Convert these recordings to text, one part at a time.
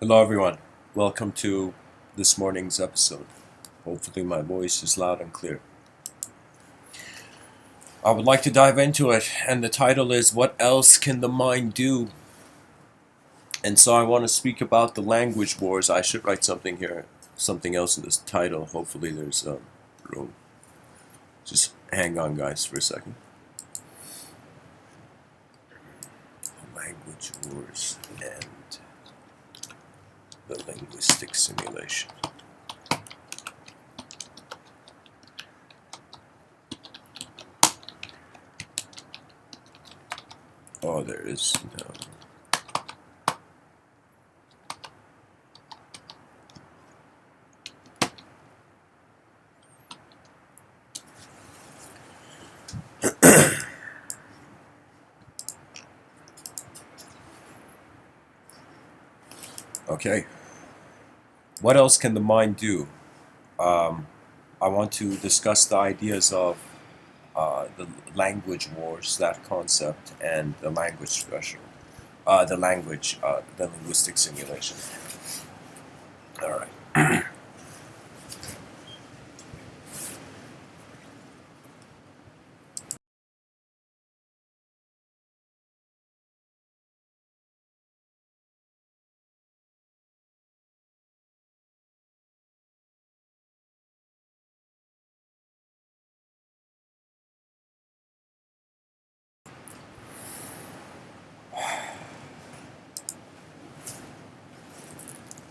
Hello, everyone. Welcome to this morning's episode. Hopefully, my voice is loud and clear. I would like to dive into it, and the title is What Else Can the Mind Do? And so, I want to speak about the language wars. I should write something here, something else in this title. Hopefully, there's room. Just hang on, guys, for a second. Language wars and the linguistic simulation. Oh, there is no. Okay. What else can the mind do? I want to discuss the ideas of the language wars, that concept, and the language threshold. The linguistic simulation. All right.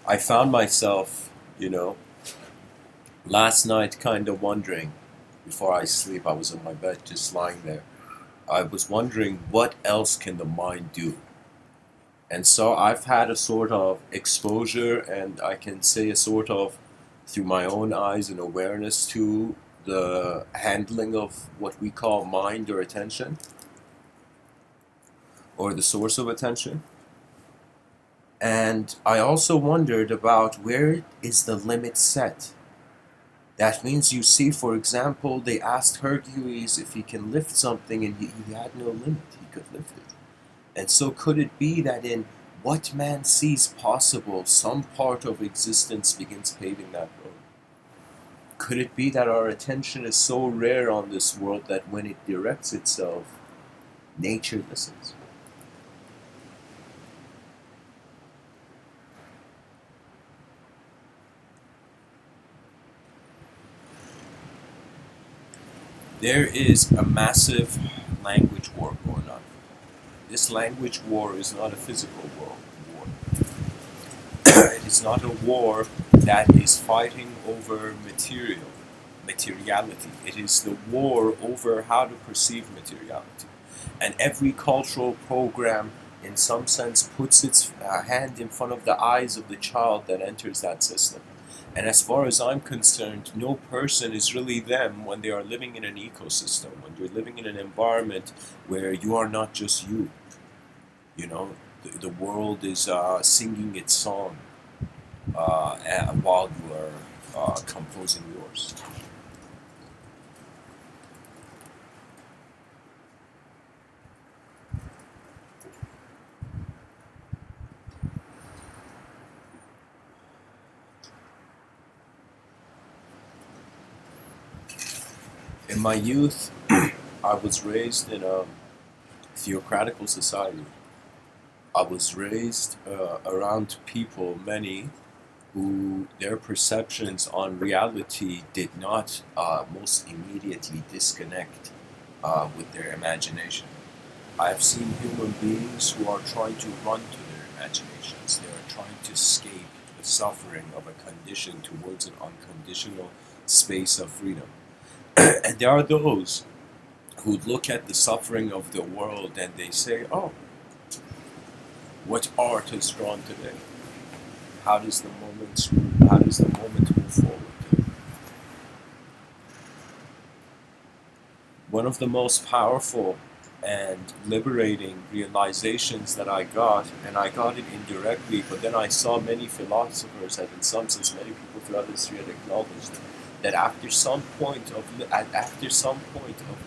I found myself, last night kind of wondering, before I sleep, I was in my bed just lying there. I was wondering, what else can the mind do? And so I've had a sort of exposure, and I can say a sort of, through my own eyes and awareness, to the handling of what we call mind or attention, or the source of attention. And I also wondered about where is the limit set. That means, you see, for example, they asked Hercules if he can lift something, and he had no limit. He could lift it. And so could it be that in what man sees possible, some part of existence begins paving that road? Could it be that our attention is so rare on this world that when it directs itself, nature listens? There is a massive language war going on. This language war is not a physical war. It is not a war that is fighting over materiality. It is the war over how to perceive materiality. And every cultural program, in some sense, puts its hand in front of the eyes of the child that enters that system. And as far as I'm concerned, no person is really them when they are living in an ecosystem, when you're living in an environment where you are not just you. The world is singing its song while you are composing yours. In my youth, I was raised in a theocratical society. I was raised around people, many, who their perceptions on reality did not most immediately disconnect with their imagination. I have seen human beings who are trying to run to their imaginations. They are trying to escape the suffering of a condition towards an unconditional space of freedom. And there are those who look at the suffering of the world and they say, oh, what art is drawn today? How does the moment move forward? One of the most powerful and liberating realizations that I got, and I got it indirectly, but then I saw many philosophers, and in some sense many people throughout history had acknowledged that after some point of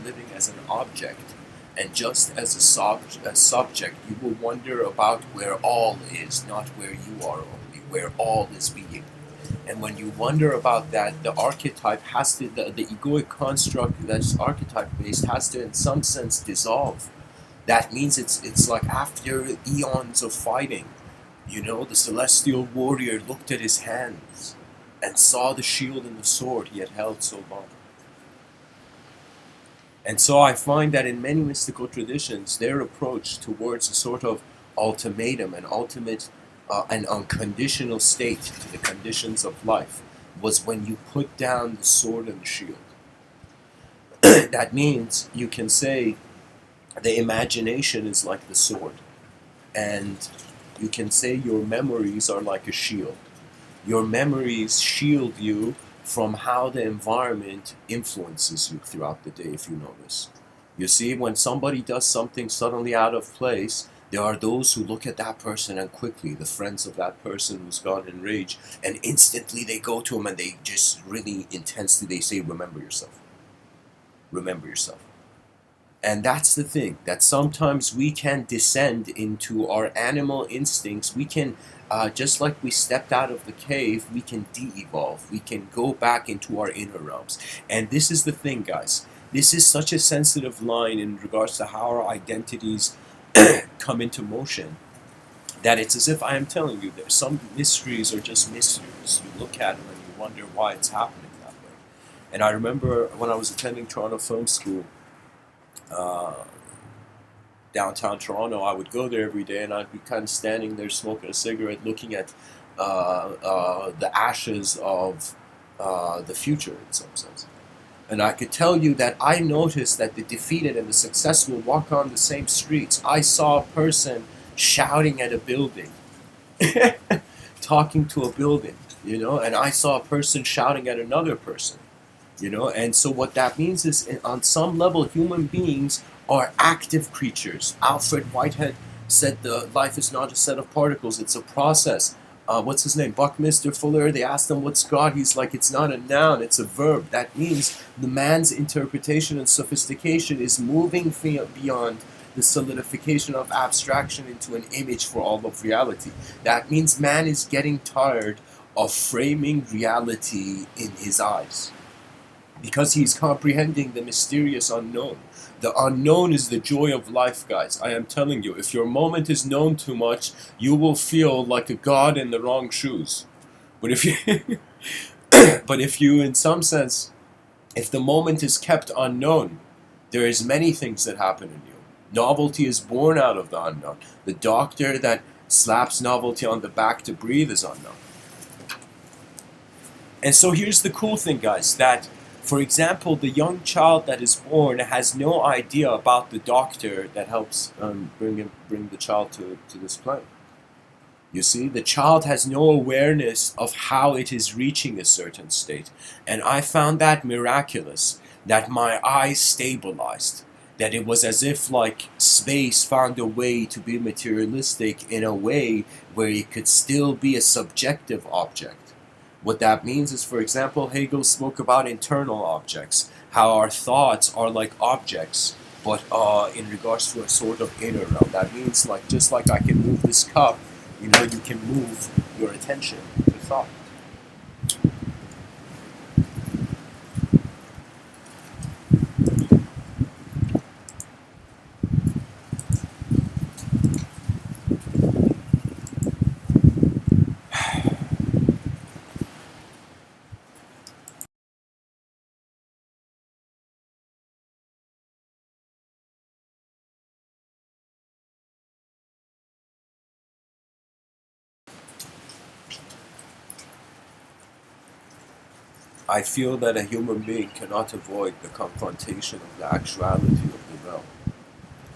living as an object, and just as a subject, you will wonder about where all is, not where you are only where all is being. And when you wonder about that, the archetype has to, the egoic construct that's archetype based has to, in some sense, dissolve. That means it's like after eons of fighting, you know, the celestial warrior looked at his hands and saw the shield and the sword he had held so long. And so I find that in many mystical traditions, their approach towards a sort of ultimatum, an ultimate, an unconditional state to the conditions of life, was when you put down the sword and the shield. That means you can say the imagination is like the sword, and you can say your memories are like a shield. Your memories shield you from how the environment influences you throughout the day, if you notice. You see, when somebody does something suddenly out of place, there are those who look at that person and quickly, the friends of that person who's gone in rage, and instantly they go to him and they just really intensely, they say, remember yourself. Remember yourself. And that's the thing, that sometimes we can descend into our animal instincts. We can, just like we stepped out of the cave, we can de-evolve. We can go back into our inner realms. And this is the thing, guys. This is such a sensitive line in regards to how our identities come into motion, that it's as if I am telling you, there's some mysteries are just mysteries. You look at them and you wonder why it's happening that way. And I remember when I was attending Toronto Film School, downtown Toronto, I would go there every day and I'd be kind of standing there smoking a cigarette looking at the ashes of the future in some sense. And I could tell you that I noticed that the defeated and the successful walk on the same streets. I saw a person shouting at a building, talking to a building, you know, and I saw a person shouting at another person. You know, and so what that means is, on some level, human beings are active creatures. Alfred Whitehead said the life is not a set of particles, it's a process. What's his name? Buckminster Fuller, they asked him, what's God? He's like, it's not a noun, it's a verb. That means the man's interpretation and sophistication is moving beyond the solidification of abstraction into an image for all of reality. That means man is getting tired of framing reality in his eyes, because he's comprehending the mysterious unknown. The unknown is the joy of life, guys. I am telling you, if your moment is known too much, you will feel like a god in the wrong shoes. But if you, but if you, in some sense, if the moment is kept unknown, there is many things that happen in you. Novelty is born out of the unknown. The doctor that slaps novelty on the back to breathe is unknown. And so here's the cool thing, guys, that, for example, the young child that is born has no idea about the doctor that helps bring the child to this planet. You see, the child has no awareness of how it is reaching a certain state. And I found that miraculous, that my eyes stabilized, that it was as if like space found a way to be materialistic in a way where it could still be a subjective object. What that means is, for example, Hegel spoke about internal objects, how our thoughts are like objects, but in regards to a sort of inner realm. That means, like, just like I can move this cup, you know, you can move your attention to thought. I feel that a human being cannot avoid the confrontation of the actuality of the realm.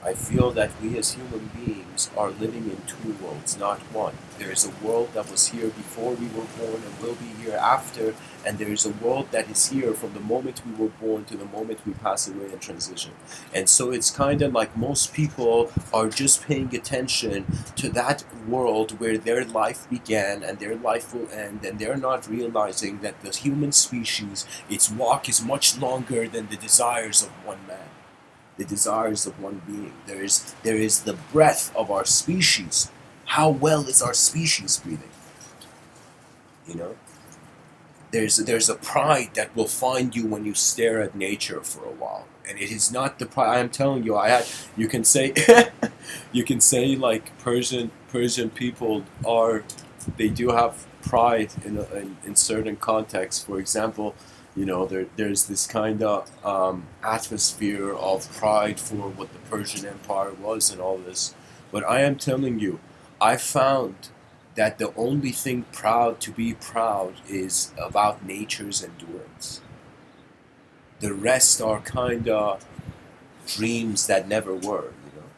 I feel that we as human beings are living in two worlds, not one. There is a world that was here before we were born and will be here after, and there is a world that is here from the moment we were born to the moment we pass away and transition. And so it's kind of like most people are just paying attention to that world where their life began and their life will end, and they're not realizing that the human species, its walk is much longer than the desires of one man, the desires of one being. There is the breath of our species. How well is our species breathing? You know, there's a pride that will find you when you stare at nature for a while, and it is not the pride. I am telling you, you can say you can say like Persian people are, they do have pride in certain contexts. For example, you know, there's this kind of atmosphere of pride for what the Persian Empire was and all this. But I am telling you, I found that the only thing proud to be proud is about nature's endurance. The rest are kind of dreams that never were, you know.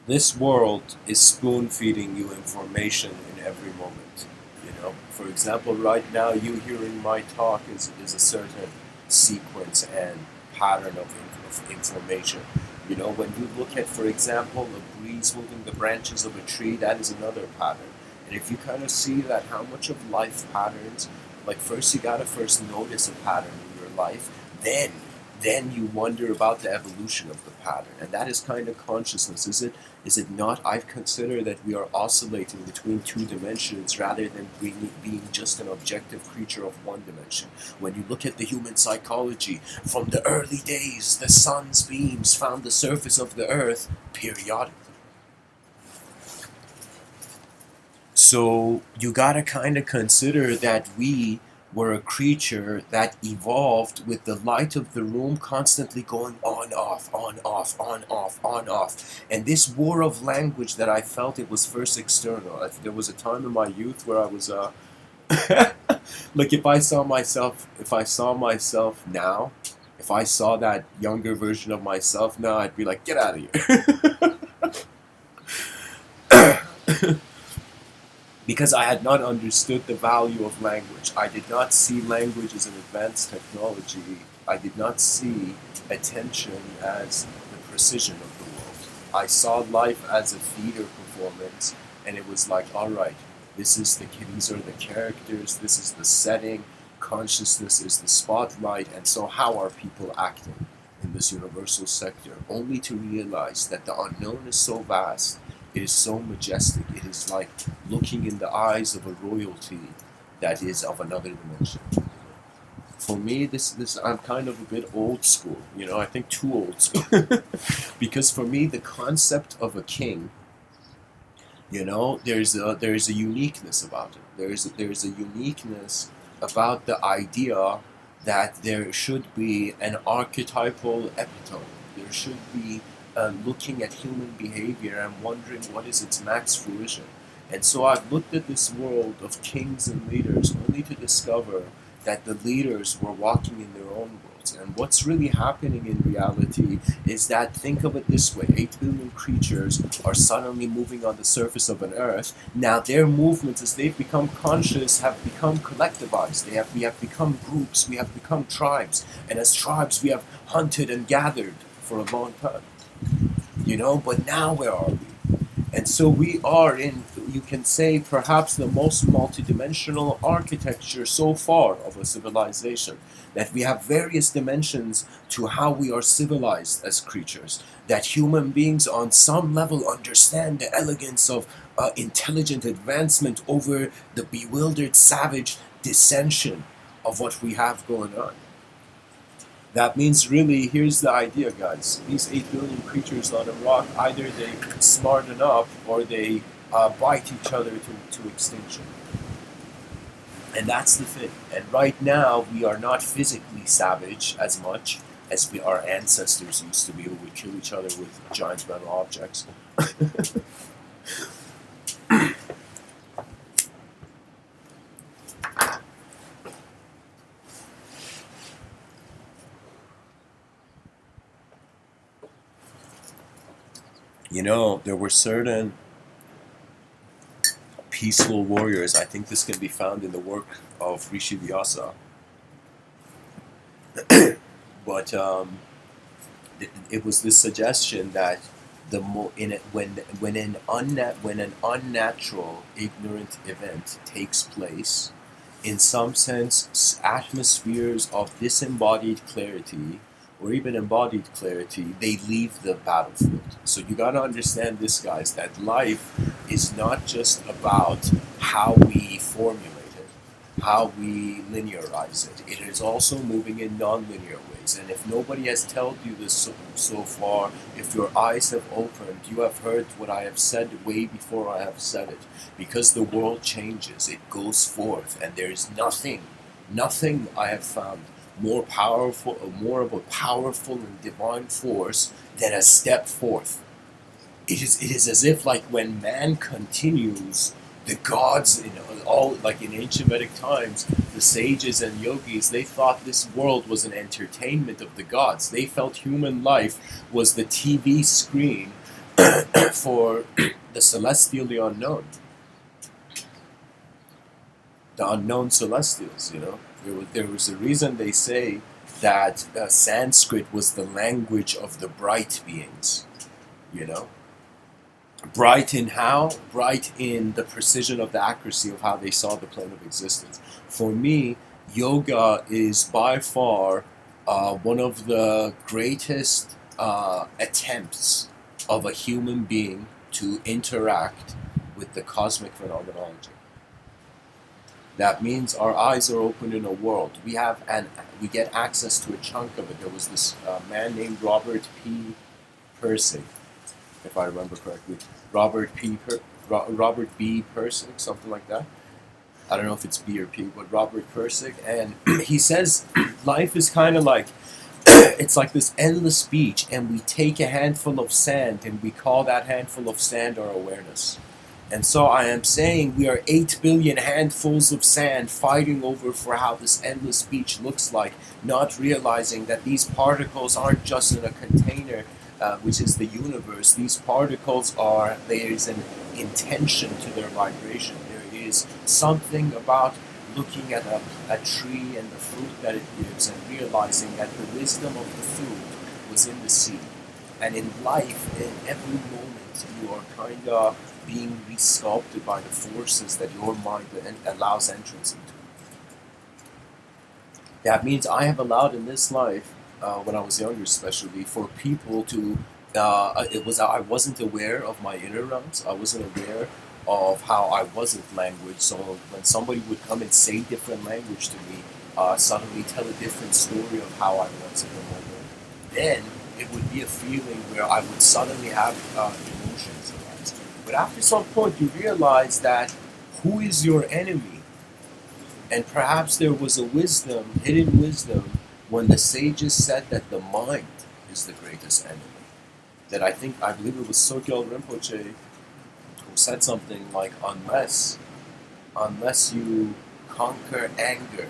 This world is spoon feeding you information in every moment. You know, for example, right now you hearing my talk is a certain sequence and pattern of information. You know, when you look at, for example, a breeze moving the branches of a tree, that is another pattern. And if you kind of see that how much of life patterns, like first you gotta first notice a pattern in your life, then you wonder about the evolution of the pattern, and that is kind of consciousness, is it not? I consider that we are oscillating between two dimensions rather than being just an objective creature of one dimension. When you look at the human psychology, from the early days, the sun's beams found the surface of the earth periodically. So you gotta kind of consider that we were a creature that evolved with the light of the room constantly going on, off, on, off, on, off, on, off. And this war of language that I felt, it was first external. There was a time in my youth where I was, like if I saw myself now, if I saw that younger version of myself now, I'd be like, get out of here. Because I had not understood the value of language. I did not see language as an advanced technology. I did not see attention as the precision of the world. I saw life as a theater performance, and it was like, all right, these are the characters, this is the setting, consciousness is the spotlight, and so how are people acting in this universal sector? Only to realize that the unknown is so vast, it is so majestic. It is like looking in the eyes of a royalty that is of another dimension. For me, this I'm kind of a bit old school. You know, I think too old school. Because for me, the concept of a king, you know, there's a uniqueness about it. There's a uniqueness about the idea that there should be an archetypal epitome. There should be looking at human behavior and wondering what is its max fruition. And so I've looked at this world of kings and leaders only to discover that the leaders were walking in their own worlds. And what's really happening in reality is that, think of it this way, 8 billion creatures are suddenly moving on the surface of an earth. Now their movements, as they've become conscious, have become collectivized. We have become groups, we have become tribes. And as tribes, we have hunted and gathered for a long time. You know, but now where are we? And so we are in, you can say, perhaps the most multidimensional architecture so far of a civilization. That we have various dimensions to how we are civilized as creatures. That human beings on some level understand the elegance of intelligent advancement over the bewildered, savage dissension of what we have going on. That means, really, here's the idea, guys. These 8 billion creatures on a rock, either they smarten up or they bite each other to extinction. And that's the thing. And right now, we are not physically savage as much as our ancestors used to be, who would kill each other with giant metal objects. You know, there were certain peaceful warriors. I think this can be found in the work of Rishi Vyasa. But it was this suggestion that when an unnatural, ignorant event takes place, in some sense, atmospheres of disembodied clarity or even embodied clarity, they leave the battlefield. So you got to understand this, guys, that life is not just about how we formulate it, how we linearize it. It is also moving in nonlinear ways. And if nobody has told you this so far, if your eyes have opened, you have heard what I have said way before I have said it. Because the world changes, it goes forth, and there is nothing I have found more of a powerful and divine force than a step forth. It is as if, like, when man continues, the gods, like in ancient Vedic times, the sages and yogis, they thought this world was an entertainment of the gods. They felt human life was the TV screen for the celestial, the unknown celestials. There was a reason they say that Sanskrit was the language of the bright beings. Bright in how? Bright in the precision of the accuracy of how they saw the plane of existence. For me, yoga is by far one of the greatest attempts of a human being to interact with the cosmic phenomenology. That means our eyes are open in a world. We get access to a chunk of it. There was this man named Robert P. Persig, if I remember correctly. Robert B. Persig, something like that. I don't know if it's B or P, but Robert Persig. And he says life is kind of like, it's like this endless beach, and we take a handful of sand, and we call that handful of sand our awareness. And so I am saying we are 8 billion handfuls of sand fighting over for how this endless beach looks like, not realizing that these particles aren't just in a container, which is the universe. These particles there is an intention to their vibration. There is something about looking at a tree and the fruit that it gives and realizing that the wisdom of the food was in the seed. And in life, in every moment, you are kind of being resculpted by the forces that your mind allows entrance into. That means I have allowed in this life, when I was younger especially, for people to, I wasn't aware of my inner realms. I wasn't aware of how I wasn't language. So when somebody would come and say different language to me, suddenly tell a different story of how I was in the moment, then it would be a feeling where I would suddenly have emotions arise. But after some point, you realize that who is your enemy? And perhaps there was a wisdom, hidden wisdom, when the sages said that the mind is the greatest enemy. That I believe it was Sogyal Rinpoche who said something like, unless you conquer anger,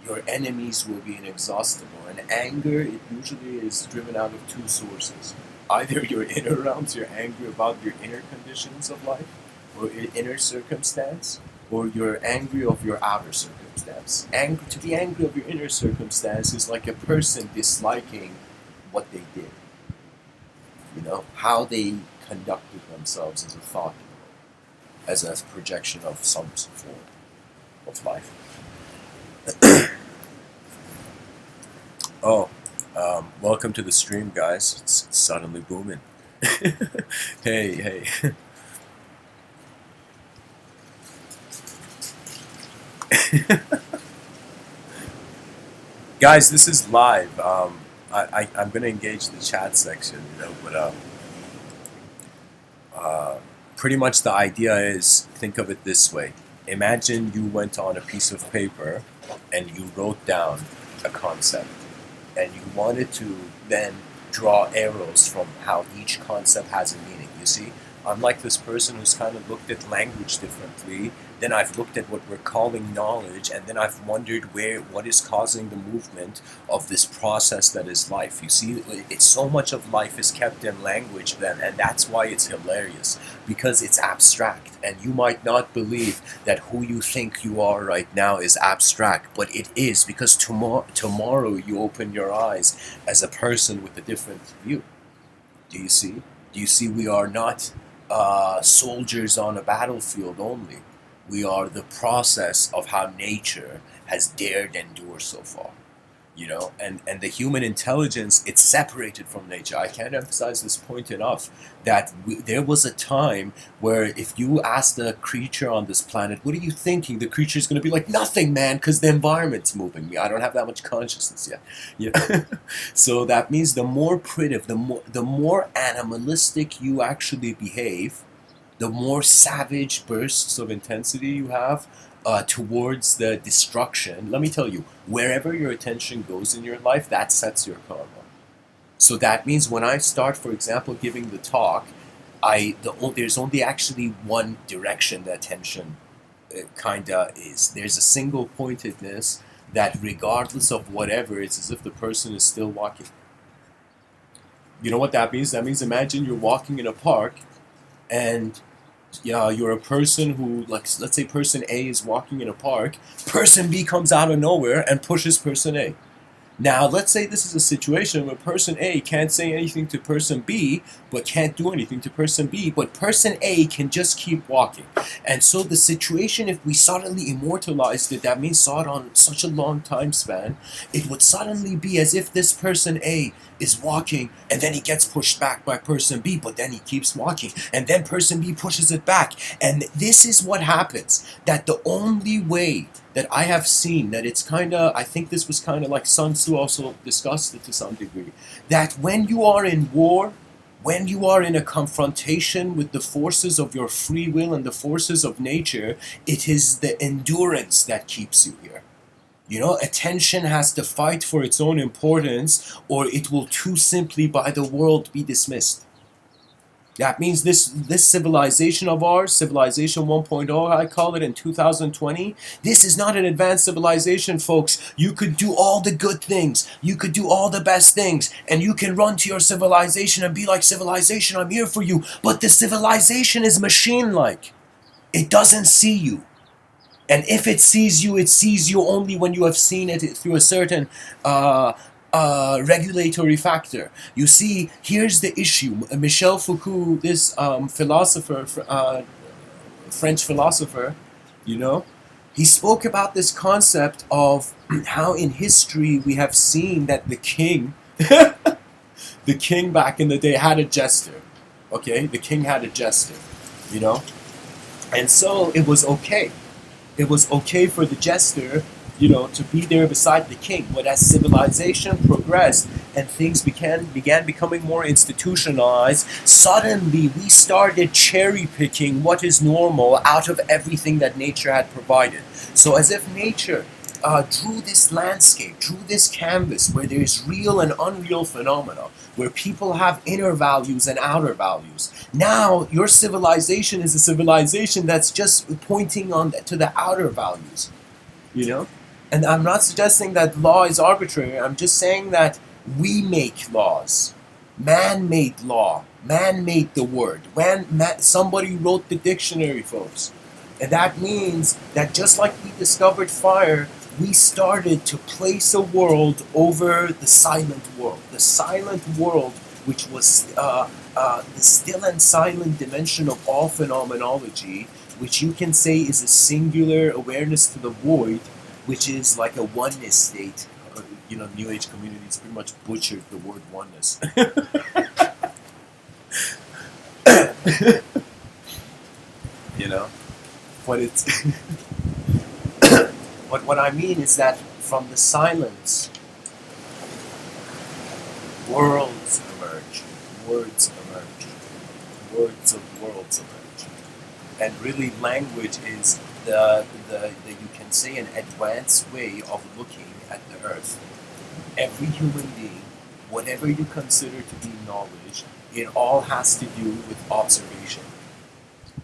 your enemies will be inexhaustible. And anger, it usually is driven out of two sources. Either your inner realms, you're angry about your inner conditions of life, or inner circumstance, or you're angry of your outer circumstance. To be angry of your inner circumstance is like a person disliking what they did. How they conducted themselves as a thought, as a projection of some form of life. Welcome to the stream, guys. It's suddenly booming. Hey. Guys, this is live. I'm going to engage the chat section, but pretty much the idea is, think of it this way. Imagine you went on a piece of paper and you wrote down a concept, and you wanted to then draw arrows from how each concept has a meaning. You see, unlike this person who's kind of looked at language differently, then I've looked at what we're calling knowledge, and then I've wondered what is causing the movement of this process that is life. You see, it's so much of life is kept in language then, and that's why it's hilarious, because it's abstract, and you might not believe that who you think you are right now is abstract, but it is, because tomorrow you open your eyes as a person with a different view. Do you see? Do you see we are not soldiers on a battlefield only? We are the process of how nature has dared endure so far. You know, and the human intelligence, it's separated from nature. I can't emphasize this point enough, that there was a time where if you asked a creature on this planet, what are you thinking, the creature is going to be like, nothing, man, because the environment's moving me. I don't have that much consciousness yet. You know? So that means the more primitive, the more animalistic you actually behave, the more savage bursts of intensity you have towards the destruction. Let me tell you, wherever your attention goes in your life, that sets your karma. So that means when I start, for example, giving the talk, there's only actually one direction the attention kinda is. There's a single pointedness that regardless of whatever, it's as if the person is still walking. You know what that means? That means imagine you're walking in a park, and yeah, you're a person who, like, let's say person A is walking in a park, person B comes out of nowhere and pushes person A. Now, let's say this is a situation where person A can't say anything to person B, but can't do anything to person B, but person A can just keep walking. And so the situation, if we suddenly immortalized it, that means saw it on such a long time span, it would suddenly be as if this person A is walking, and then he gets pushed back by person B, but then he keeps walking, and then person B pushes it back. And this is what happens, that the only way that I have seen, that it's kind of, I think this was kind of like Sun Tzu also discussed it to some degree, that when you are in war, when you are in a confrontation with the forces of your free will and the forces of nature, it is the endurance that keeps you here. You know, attention has to fight for its own importance, or it will too simply by the world be dismissed. That means this civilization of ours, civilization 1.0, I call it, in 2020, this is not an advanced civilization, folks. You could do all the good things, you could do all the best things, and you can run to your civilization and be like, civilization, I'm here for you. But the civilization is machine-like. It doesn't see you. And if it sees you only when you have seen it through a certain regulatory factor. You see, here's the issue. Michel Foucault, this philosopher, French philosopher, you know, he spoke about this concept of how in history we have seen that the king, the king back in the day had a jester. Okay, the king had a jester, you know, and so it was okay. It was okay for the jester, you know, to be there beside the king. But as civilization progressed and things began becoming more institutionalized, suddenly we started cherry picking what is normal out of everything that nature had provided. So as if nature drew this landscape, drew this canvas where there's real and unreal phenomena, where people have inner values and outer values. Now, your civilization is a civilization that's just pointing on to the outer values, you know? And I'm not suggesting that law is arbitrary. I'm just saying that we make laws. Man made law. Man made the word. Somebody wrote the dictionary, folks. And that means that just like we discovered fire, we started to place a world over the silent world. The silent world, which was the still and silent dimension of all phenomenology, which you can say is a singular awareness to the void, which is like a oneness state. You know, New Age communities pretty much butchered the word oneness. You know? But it's... But what I mean is that from the silence, worlds emerge, words emerge, words of worlds emerge. And really language is the you can say an advanced way of looking at the earth. Every human being, whatever you consider to be knowledge, it all has to do with observation.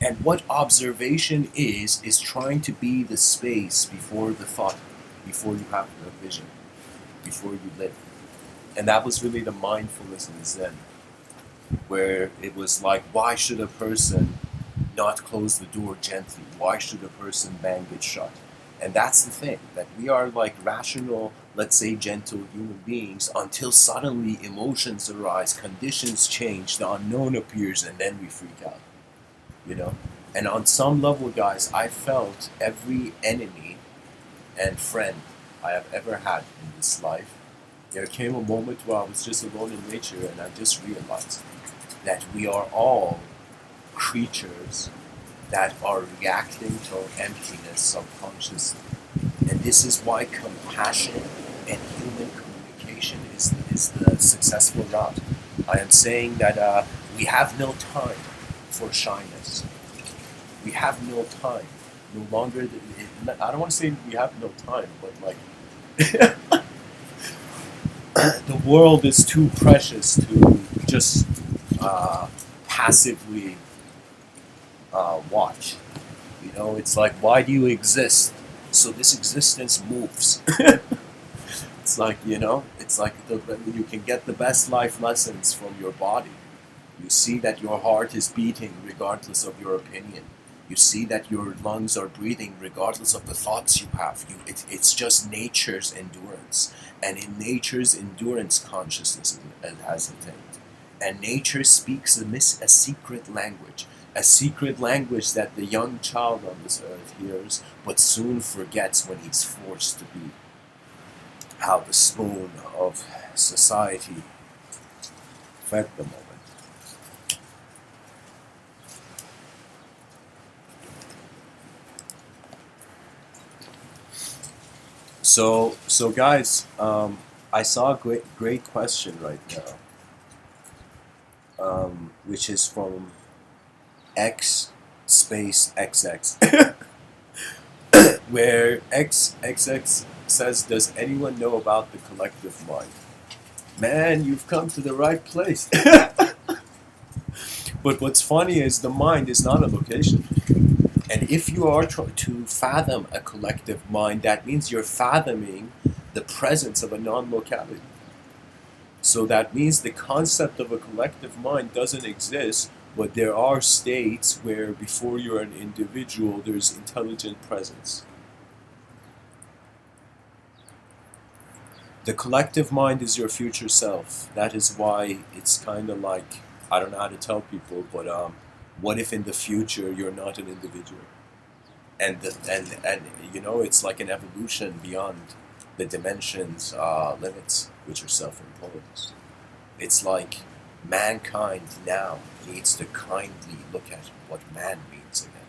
And what observation is trying to be the space before the thought, before you have the vision, before you live. And that was really the mindfulness in Zen, where it was like, why should a person not close the door gently? Why should a person bang it shut? And that's the thing, that we are like rational, let's say gentle human beings until suddenly emotions arise, conditions change, the unknown appears, and then we freak out, you know? And on some level, guys, I felt every enemy and friend I have ever had in this life. There came a moment where I was just alone in nature and I just realized that we are all creatures that are reacting to our emptiness subconsciously. And this is why compassion and human communication is the successful route. I am saying that we have no time for shyness. We have no time. No longer, I don't want to say we have no time, but like, the world is too precious to just passively watch. You know, it's like, why do you exist? So this existence moves. It's like, you know, it's like you can get the best life lessons from your body. You see that your heart is beating regardless of your opinion. You see that your lungs are breathing regardless of the thoughts you have. It's just nature's endurance. And in nature's endurance, consciousness has attained. And nature speaks a secret language. A secret language that the young child on this earth hears, but soon forgets when he's forced to be. How the spoon of society fed the moment. So guys, I saw a great question right now, which is from X space XX, where XXX says, "Does anyone know about the collective mind?" Man, you've come to the right place. But what's funny is the mind is not a location. And if you are trying to fathom a collective mind, that means you're fathoming the presence of a non-locality. So that means the concept of a collective mind doesn't exist, but there are states where before you're an individual, there's intelligent presence. The collective mind is your future self. That is why it's kind of like, I don't know how to tell people, but what if in the future you're not an individual? And you know, it's like an evolution beyond the dimensions limits which are self-imposed. It's like mankind now needs to kindly look at what man means again,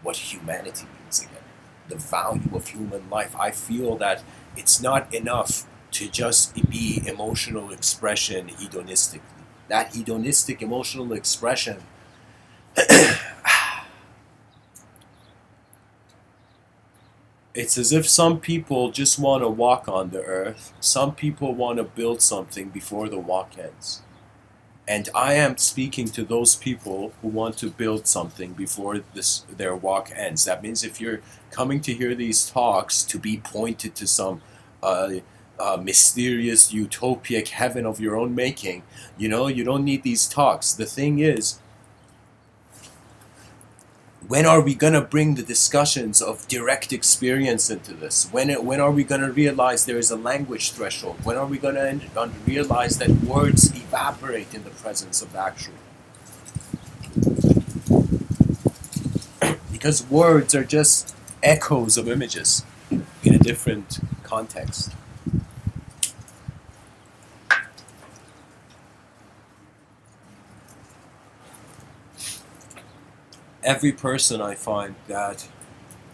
what humanity means again, the value of human life. I feel that it's not enough to just be emotional expression hedonistically. That hedonistic emotional expression it's as if some people just want to walk on the earth. Some people want to build something before the walk ends. And I am speaking to those people who want to build something before their walk ends. That means if you're coming to hear these talks to be pointed to some mysterious utopic heaven of your own making, you know, you don't need these talks. The thing is, when are we going to bring the discussions of direct experience into this? When are we going to realize there is a language threshold? When are we going to realize that words evaporate in the presence of the actual? Because words are just echoes of images in a different context. Every person, I find that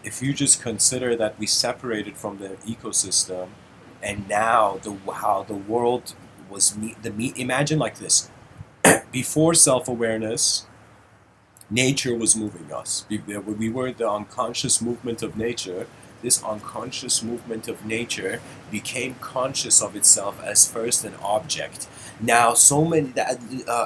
if you just consider that we separated from the ecosystem, and now how the world was imagine like this: before self-awareness, nature was moving us. We were the unconscious movement of nature, this unconscious movement of nature became conscious of itself as first an object. Now, so many that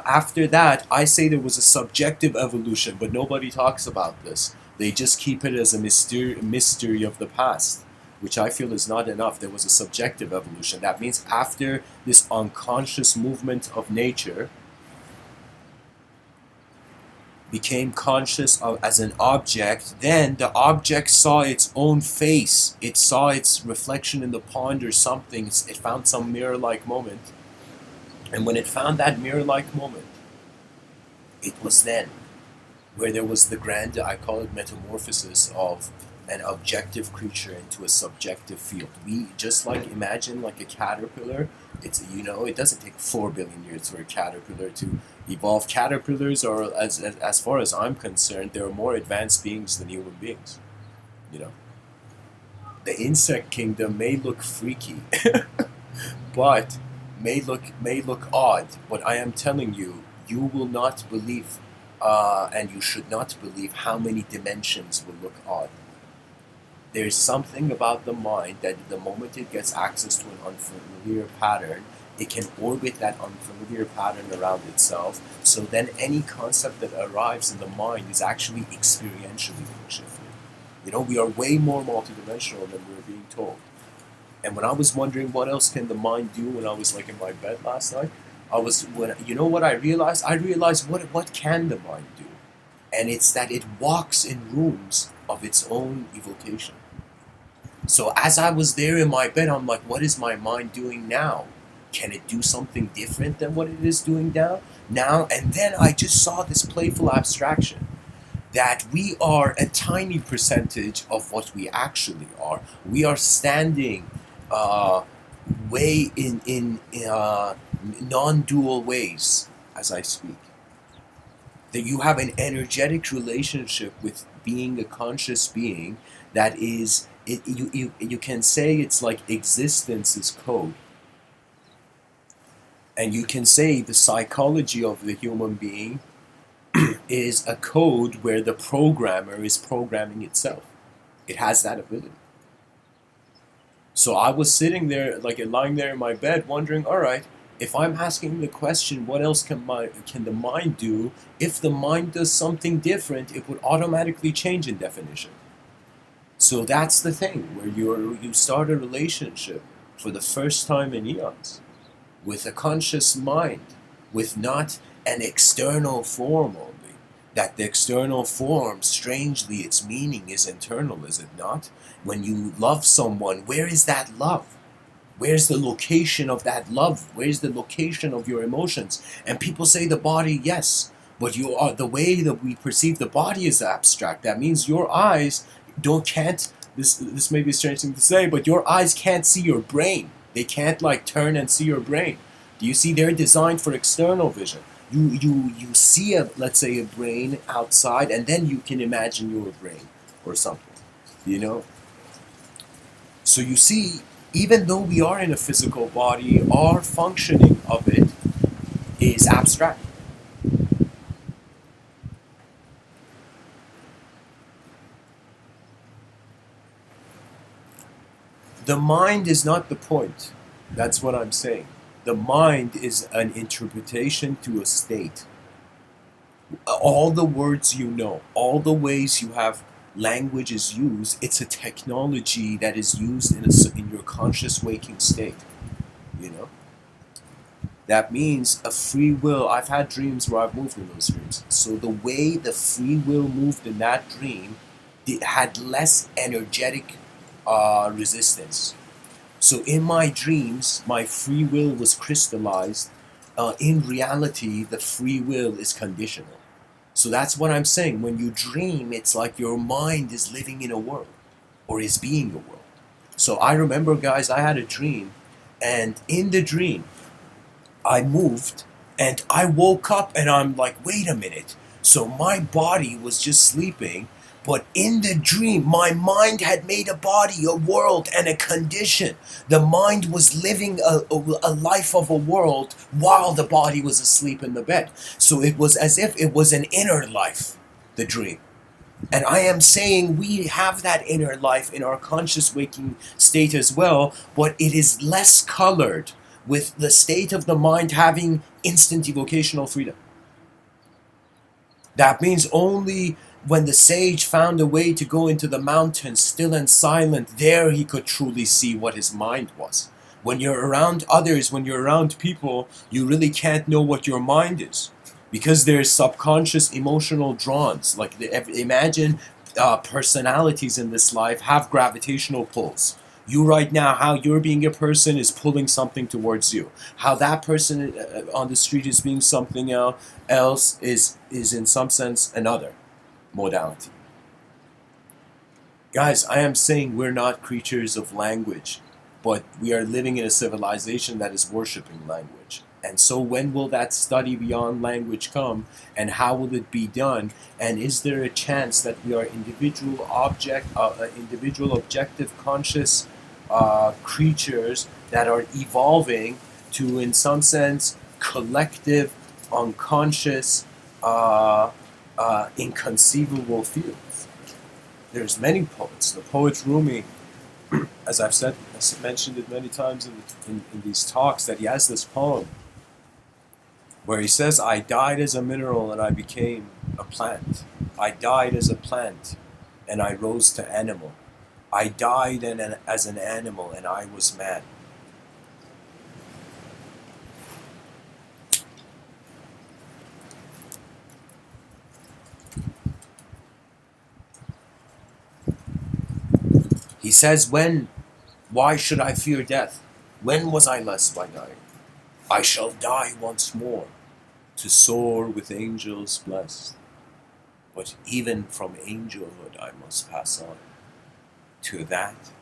after that, I say there was a subjective evolution, but nobody talks about this. They just keep it as a mystery of the past, which I feel is not enough. There was a subjective evolution. That means after this unconscious movement of nature became conscious of as an object, then the object saw its own face. It saw its reflection in the pond or something. It found some mirror-like moment. And when it found that mirror-like moment, it was then where there was the grand, I call it metamorphosis of an objective creature into a subjective field. We just like imagine like a caterpillar. It's it doesn't take 4 billion years for a caterpillar to evolve. Caterpillars are, as far as I'm concerned, they're more advanced beings than human beings. You know, the insect kingdom may look freaky, but may look odd. But I am telling you, you will not believe, and you should not believe how many dimensions will look odd. There's something about the mind that the moment it gets access to an unfamiliar pattern, it can orbit that unfamiliar pattern around itself. So then any concept that arrives in the mind is actually experientially being shifted. We are way more multidimensional than we're being told. And when I was wondering what else can the mind do when I was like in my bed last night, what I realized? I realized what can the mind do? And it's that it walks in rooms of its own evocation. So as I was there in my bed, I'm like, what is my mind doing now? Can it do something different than what it is doing now? And then I just saw this playful abstraction that we are a tiny percentage of what we actually are. We are standing way in non-dual ways as I speak. That you have an energetic relationship with being a conscious being that is, you can say it's like existence is code. And you can say the psychology of the human being is a code where the programmer is programming itself. It has that ability. So I was sitting there, like lying there in my bed, wondering, all right, if I'm asking the question, what else can the mind do? If the mind does something different, it would automatically change in definition. So that's the thing, where you start a relationship for the first time in eons with a conscious mind, with not an external form only. That the external form, strangely, its meaning is internal, is it not? When you love someone, where is that love? Where's the location of that love? Where's the location of your emotions? And people say the body, yes, but the way that we perceive the body is abstract. That means your eyes can't. This may be a strange thing to say, but your eyes can't see your brain. They can't like turn and see your brain. Do you see? They're designed for external vision. You see let's say a brain outside, and then you can imagine your brain or something. So you see, even though we are in a physical body, our functioning of it is abstract. The mind is not the point. That's what I'm saying. The mind is an interpretation to a state. All the words all the ways you have language is used, it's a technology that is used in your conscious waking state. That means a free will. I've had dreams where I've moved in those dreams. So the way the free will moved in that dream, it had less energetic resistance. So in my dreams, my free will was crystallized. In reality, the free will is conditional. So that's what I'm saying. When you dream, it's like your mind is living in a world, or is being a world. So I remember, guys, I had a dream, and in the dream, I moved, and I woke up, and I'm like, wait a minute. So my body was just sleeping, but in the dream, my mind had made a body, a world, and a condition. The mind was living a life of a world while the body was asleep in the bed. So it was as if it was an inner life, the dream. And I am saying we have that inner life in our conscious waking state as well, but it is less colored with the state of the mind having instant evocational freedom. That means only when the sage found a way to go into the mountains, still and silent, there he could truly see what his mind was. When you're around others, when you're around people, you really can't know what your mind is. Because there's subconscious emotional drawns. Like, imagine personalities in this life have gravitational pulls. You right now, how you're being a person is pulling something towards you. How that person on the street is being something else is in some sense another modality. Guys, I am saying we're not creatures of language, but we are living in a civilization that is worshiping language. And so when will that study beyond language come, and how will it be done? And is there a chance that we are individual objective conscious creatures that are evolving to, in some sense, collective, unconscious, inconceivable fields? There's many poets. The poet Rumi, as I've mentioned it many times in these talks, that he has this poem where he says, I died as a mineral and I became a plant. I died as a plant and I rose to animal. I died as an animal and I was man. He says, why should I fear death? When was I less by dying? I shall die once more, to soar with angels blessed. But even from angelhood I must pass on, to that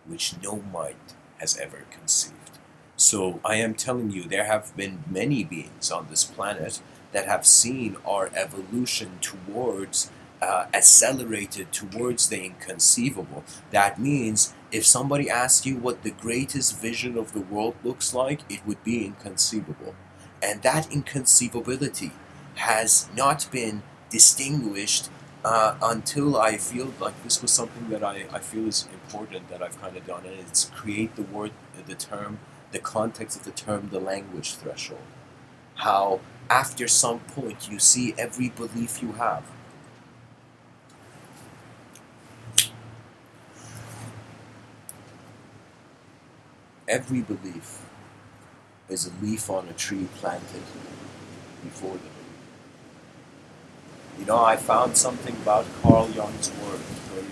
which no mind has ever conceived. So I am telling you, there have been many beings on this planet that have seen our evolution towards accelerated towards the inconceivable. That means if somebody asks you what the greatest vision of the world looks like, it would be inconceivable. And that inconceivability has not been distinguished until I feel like this was something that I feel is important that I've kind of done, and it's create the word, the term, the context of the term, the language threshold. How after some point you see every belief you have. Every belief is a leaf on a tree planted before the belief. You know, I found something about Carl Jung's work very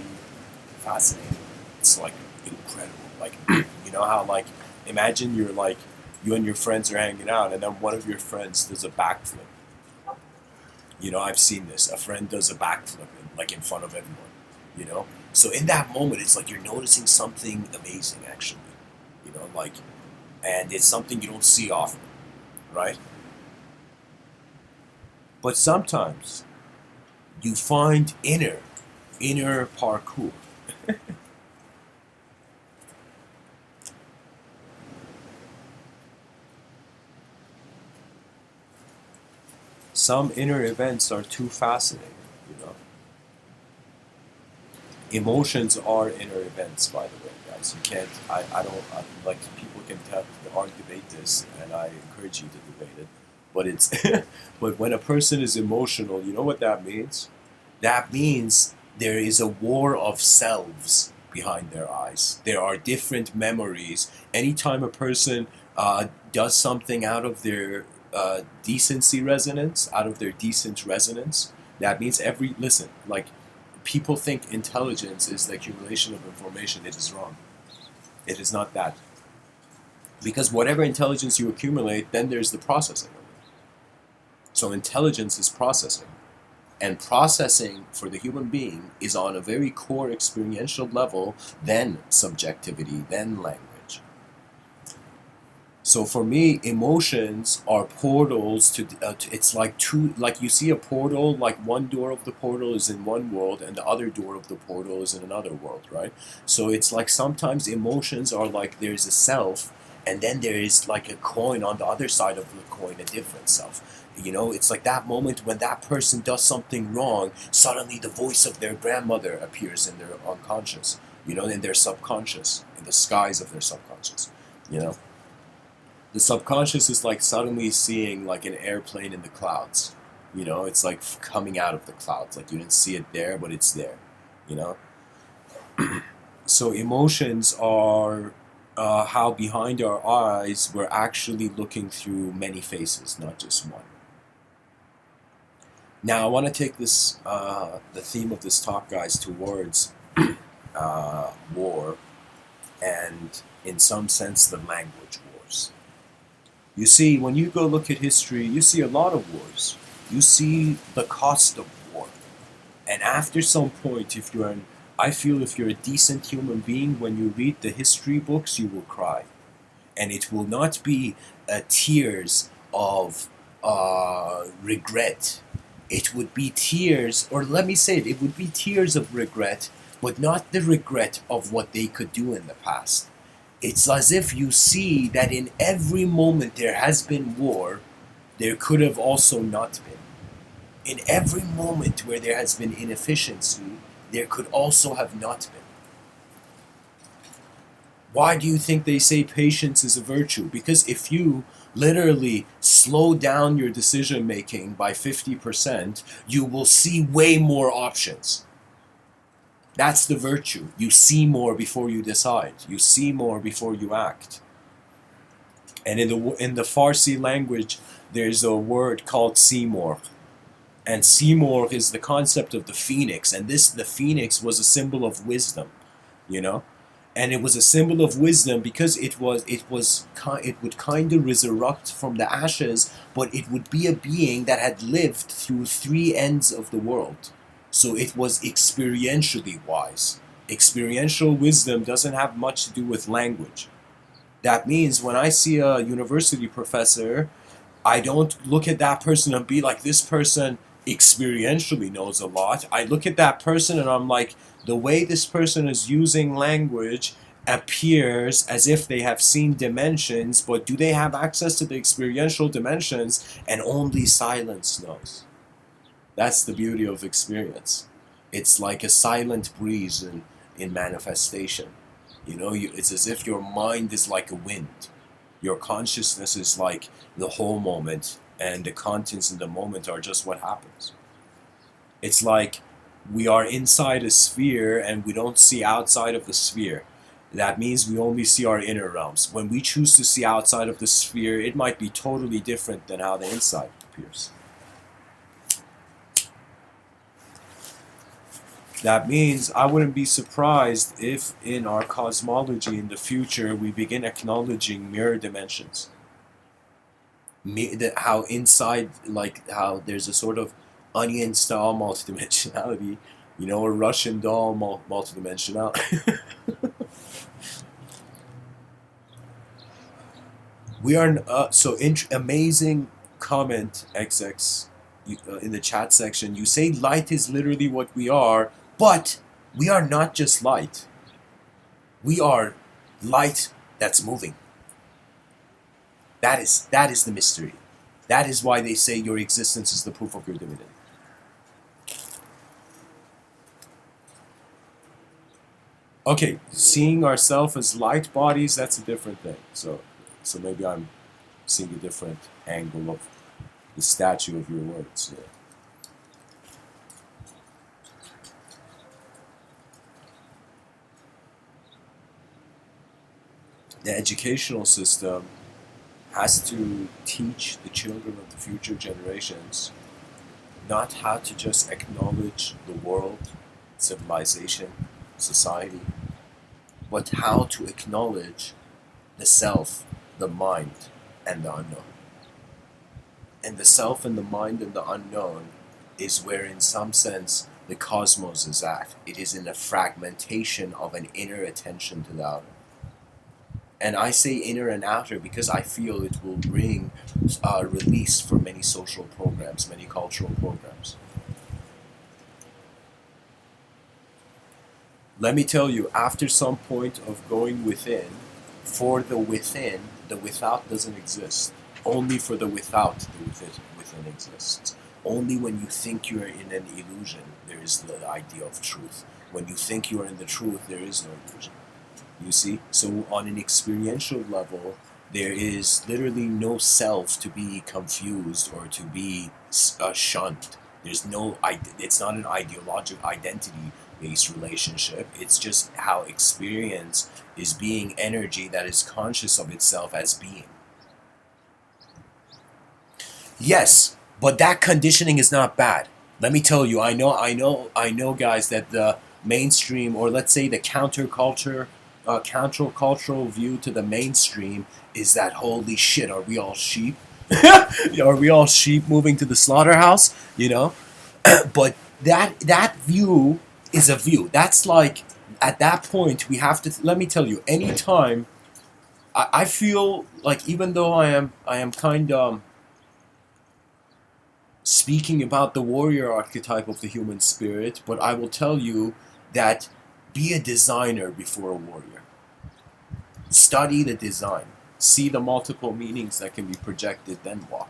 fascinating. It's like incredible. Like, you know how, like, imagine you're like, you and your friends are hanging out and then one of your friends does a backflip. You know, I've seen this. A friend does a backflip like in front of everyone, you know? So in that moment, it's like you're noticing something amazing, actually. You know, like, and it's something you don't see often, right? But sometimes you find inner parkour. Some inner events are too fascinating, you know. Emotions are inner events, by the way, guys. You can't, like, people can debate this, and I encourage you to debate it. But it's, but when a person is emotional, you know what that means? That means there is a war of selves behind their eyes. There are different memories. Anytime a person does something out of their decency resonance, out of their decent resonance, that means listen, like, people think intelligence is the accumulation of information. It is wrong. It is not that. Because whatever intelligence you accumulate, then there's the processing of it. So intelligence is processing. And processing for the human being is on a very core experiential level, then subjectivity, then language. So for me, emotions are portals to it's like two, like you see a portal, like one door of the portal is in one world and the other door of the portal is in another world, right? So it's like sometimes emotions are like there's a self and then there is like a coin on the other side of the coin, a different self. It's like that moment when that person does something wrong, suddenly the voice of their grandmother appears in their unconscious, in their subconscious, in the skies of their subconscious. you know the subconscious is like suddenly seeing like an airplane in the clouds. It's like coming out of the clouds, like you didn't see it there, but it's there. you know so emotions are how behind our eyes we're actually looking through many faces, not just one. Now I want to take this the theme of this talk, guys, towards war, and in some sense the language wars. You see, when you go look at history, you see a lot of wars. You see the cost of war. And after some point, I feel if you're a decent human being, when you read the history books, you will cry. And it will not be tears of regret. It would be tears, or let me say it would be tears of regret, but not the regret of what they could do in the past. It's as if you see that in every moment there has been war, there could have also not been. In every moment where there has been inefficiency, there could also have not been. Why do you think they say patience is a virtue? Because if you literally slow down your decision making by 50%, you will see way more options. That's the virtue. You see more before you decide. You see more before you act. And in the Farsi language, there's a word called Seymour. And Seymour is the concept of the phoenix. And the phoenix was a symbol of wisdom, And it was a symbol of wisdom because it would kind of resurrect from the ashes, but it would be a being that had lived through three ends of the world. So it was experientially wise. Experiential wisdom doesn't have much to do with language. That means when I see a university professor, I don't look at that person and be like, this person experientially knows a lot. I look at that person and I'm like, the way this person is using language appears as if they have seen dimensions, but do they have access to the experiential dimensions? And only silence knows. That's the beauty of experience. It's like a silent breeze in manifestation. It's as if your mind is like a wind. Your consciousness is like the whole moment, and the contents in the moment are just what happens. It's like we are inside a sphere and we don't see outside of the sphere. That means we only see our inner realms. When we choose to see outside of the sphere, it might be totally different than how the inside appears. That means I wouldn't be surprised if in our cosmology in the future we begin acknowledging mirror dimensions. How inside, like how there's a sort of onion style multidimensionality, a Russian doll multidimensionality. We are amazing comment XX in the chat section. You say light is literally what we are, but we are not just light. We are light that's moving. That is the mystery. That is why they say your existence is the proof of your divinity. Okay, seeing ourselves as light bodies, that's a different thing. So maybe I'm seeing a different angle of the statue of your words. Yeah. The educational system has to teach the children of the future generations not how to just acknowledge the world, civilization, society, but how to acknowledge the self, the mind, and the unknown. And the self and the mind and the unknown is where, in some sense, the cosmos is at. It is in the fragmentation of an inner attention to the outer. And I say inner and outer because I feel it will bring release for many social programs, many cultural programs. Let me tell you, after some point of going within, for the within, the without doesn't exist. Only for the without, the within exists. Only when you think you're in an illusion, there is the idea of truth. When you think you are in the truth, there is no illusion. You see? So on an experiential level, there is literally no self to be confused or to be shunned. There's no, it's not an ideological identity-based relationship. It's just how experience is being energy that is conscious of itself as being. Yes, but that conditioning is not bad. Let me tell you, I know, guys, that the mainstream, or let's say the countercultural view to the mainstream is that holy shit, are we all sheep? Are we all sheep moving to the slaughterhouse? You know, but that view is a view. That's like at that point we have to. Let me tell you, anytime I feel like even though I am kind of speaking about the warrior archetype of the human spirit, but I will tell you that be a designer before a warrior. Study the design. See the multiple meanings that can be projected, then walk.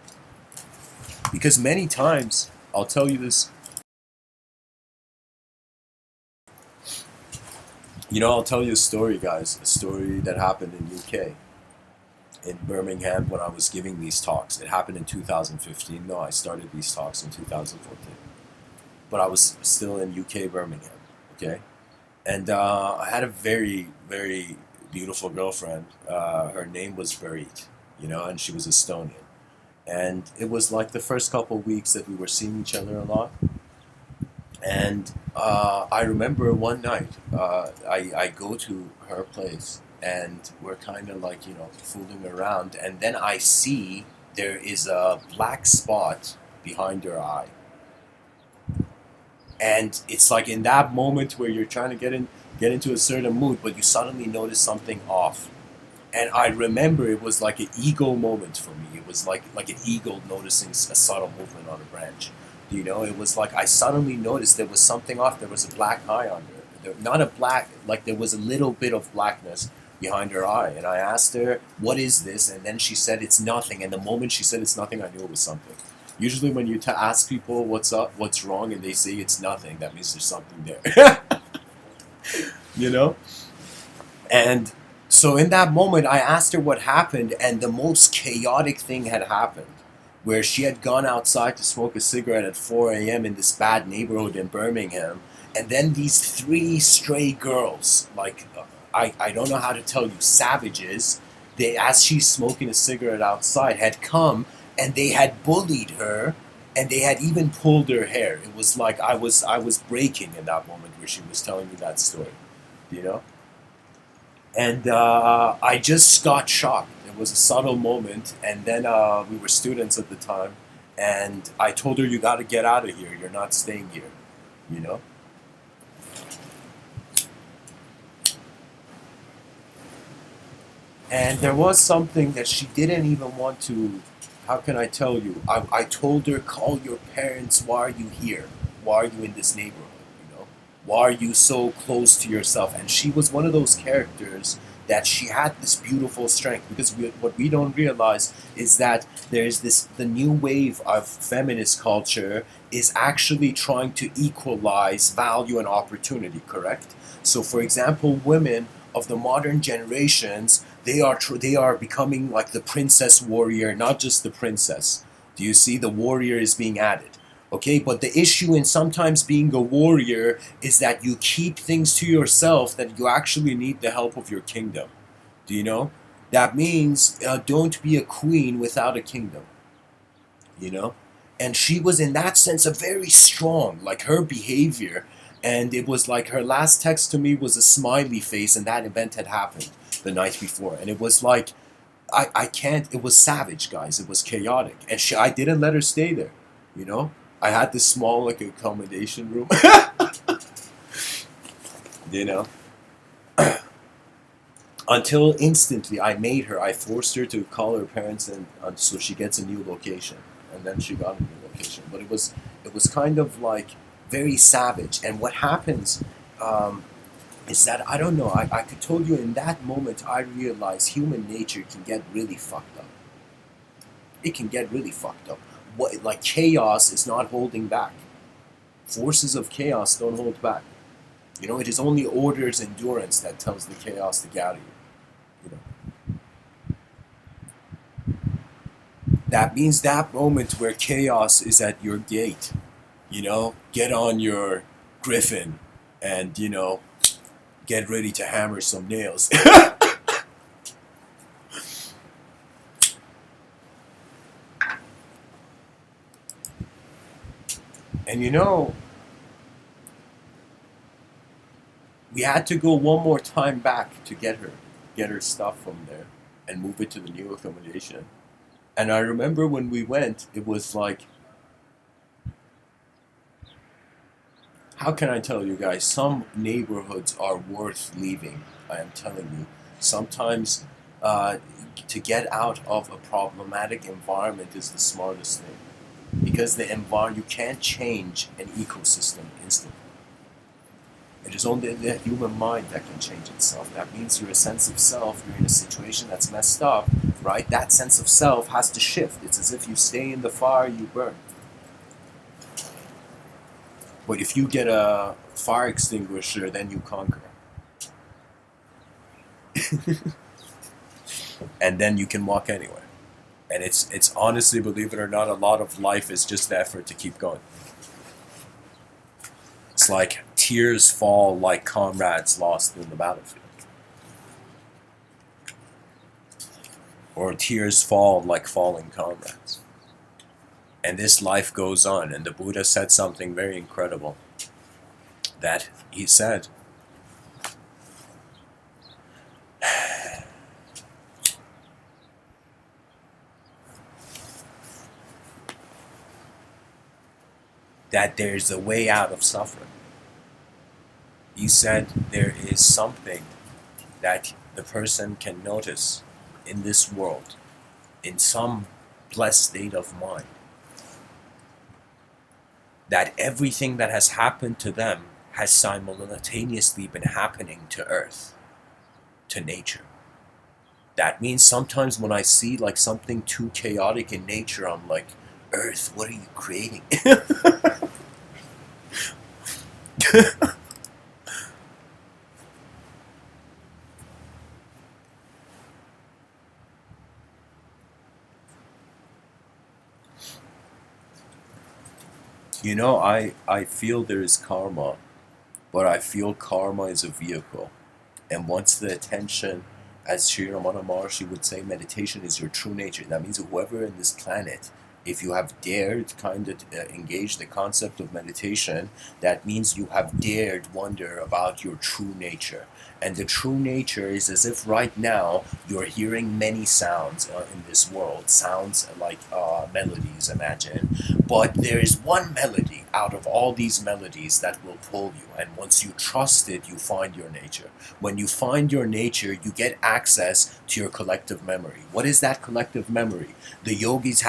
Because many times, I'll tell you this, I'll tell you a story, guys, a story that happened in UK, in Birmingham when I was giving these talks. It happened in 2015. No, I started these talks in 2014. But I was still in UK, Birmingham, okay? And I had a very, very beautiful girlfriend. Her name was Barit, and she was Estonian. And it was like the first couple of weeks that we were seeing each other a lot. And I remember one night, I go to her place and we're kind of like, fooling around. And then I see there is a black spot behind her eye. And it's like in that moment where you're trying to get into a certain mood, but you suddenly notice something off. And I remember it was like an ego moment for me. It was like an eagle noticing a subtle movement on a branch. It was like I suddenly noticed there was something off. There was a black eye on her. Not a black, like there was a little bit of blackness behind her eye. And I asked her, what is this? And then she said, it's nothing. And the moment she said it's nothing, I knew it was something. Usually when you ask people what's up, what's wrong, and they say it's nothing, that means there's something there. you know? And so in that moment, I asked her what happened, and the most chaotic thing had happened, where she had gone outside to smoke a cigarette at 4 a.m. in this bad neighborhood in Birmingham, and then these three stray girls, like, I don't know how to tell you, savages, they, as she's smoking a cigarette outside, had come, and they had bullied her, and they had even pulled her hair. It was like I was breaking in that moment where she was telling me that story, you know? And I just got shocked. It was a subtle moment, and then we were students at the time, and I told her, you got to get out of here. You're not staying here, you know? And there was something that she didn't even want to, how can I tell you? I told her, call your parents, why are you here? Why are you in this neighborhood, Why are you so close to yourself? And she was one of those characters that she had this beautiful strength, because what we don't realize is that there's the new wave of feminist culture is actually trying to equalize value and opportunity, correct? So for example, women of the modern generations, they are becoming like the princess warrior, not just the princess. Do you see? The warrior is being added. Okay, but the issue in sometimes being a warrior is that you keep things to yourself, that you actually need the help of your kingdom. Do you know? That means don't be a queen without a kingdom. You know? And she was in that sense a very strong, like her behavior. And it was like her last text to me was a smiley face, and that event had happened the night before. And it was like, I can't, it was savage, guys. It was chaotic. And I didn't let her stay there, you know? I had this small, like, accommodation room, you know? Until instantly, I forced her to call her parents, and so she gets a new location. And then she got a new location. But it was kind of like very savage. And what happens, is that, I don't know, I could tell you in that moment I realized human nature can get really fucked up. It can get really fucked up. What, like chaos is not holding back. Forces of chaos don't hold back. You know, it is only order's endurance that tells the chaos to get out of you. You know, that means that moment where chaos is at your gate. You know, get on your griffin, and get ready to hammer some nails. And we had to go one more time back to get her stuff from there, and move it to the new accommodation. And I remember when we went, it was like, how can I tell you guys? Some neighborhoods are worth leaving. I am telling you. Sometimes uh, to get out of a problematic environment is the smartest thing, because the environment, you can't change an ecosystem instantly. It is only the human mind that can change itself. That means your sense of self, you're in a situation that's messed up, right? That sense of self has to shift. It's as if you stay in the fire, you burn. But if you get a fire extinguisher, then you conquer. And then you can walk anywhere. And it's honestly, believe it or not, a lot of life is just the effort to keep going. It's like tears fall like comrades lost in the battlefield. Or tears fall like falling comrades. And this life goes on. And the Buddha said something very incredible. That he said, that there's a way out of suffering. He said there is something that the person can notice in this world, in some blessed state of mind, that everything that has happened to them has simultaneously been happening to Earth, to nature. That means sometimes when I see like something too chaotic in nature, I'm like, Earth, what are you creating? I feel there is karma, but I feel karma is a vehicle. And once the attention, as Sri Ramana Maharshi would say, meditation is your true nature. That means whoever in this planet, if you have dared kind of engage the concept of meditation, that means you have dared wonder about your true nature. And the true nature is as if right now you're hearing many sounds in this world, sounds like melodies, imagine. But there is one melody out of all these melodies that will pull you. And once you trust it, you find your nature. When you find your nature, you get access to your collective memory. What is that collective memory? The yogis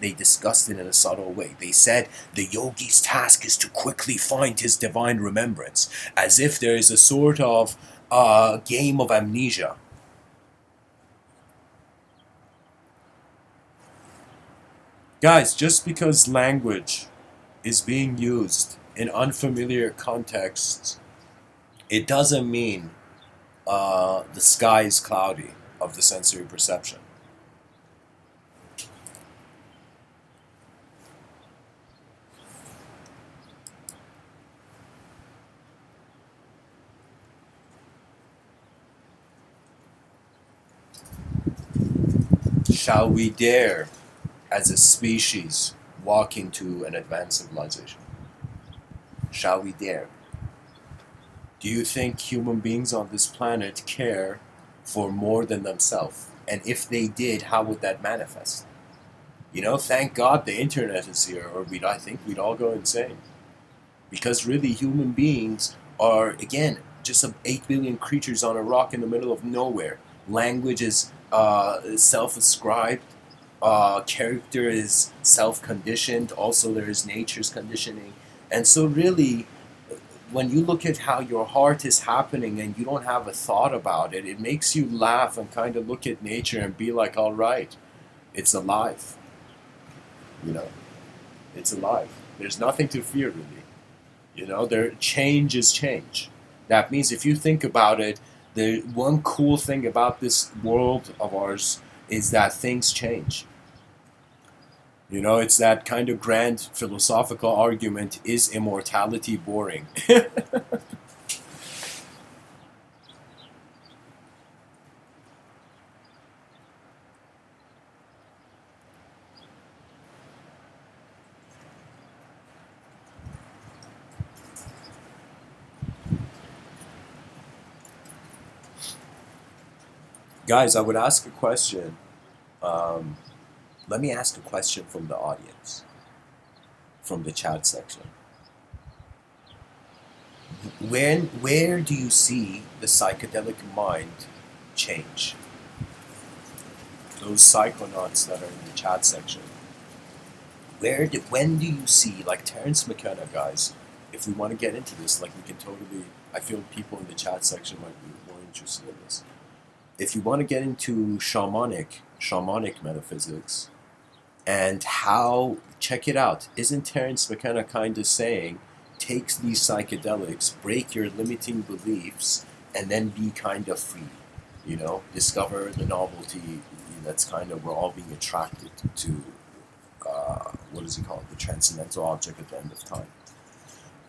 they discussed it in a subtle way. They said the yogi's task is to quickly find his divine remembrance, as if there is a sort of game of amnesia. Guys, just because language is being used in unfamiliar contexts, it doesn't mean the sky is cloudy of the sensory perception. Shall we dare, as a species, walk into an advanced civilization? Shall we dare? Do you think human beings on this planet care for more than themselves? And if they did, how would that manifest? Thank God the internet is here, or I think we'd all go insane. Because really, human beings are, again, just some 8 billion creatures on a rock in the middle of nowhere. Language is self-ascribed. Character is self-conditioned. Also, there is nature's conditioning. And so really, when you look at how your heart is happening and you don't have a thought about it, it makes you laugh and kind of look at nature and be like, all right, it's alive. You know, it's alive. There's nothing to fear, really. You know, change is change. That means if you think about it, the one cool thing about this world of ours is that things change. You know, it's that kind of grand philosophical argument, is immortality boring? Guys, I would ask a question. Um, Let me ask a question from the audience, from the chat section. Where do you see the psychedelic mind change? Those psychonauts that are in the chat section. When do you see, like Terence McKenna, guys, if we want to get into this, like we can totally, I feel people in the chat section might be more interested in this. If you want to get into shamanic metaphysics, and how, check it out, isn't Terence McKenna kind of saying, takes these psychedelics, break your limiting beliefs, and then be kind of free, you know, discover the novelty that's kind of, we're all being attracted to, what is it called, the transcendental object at the end of time.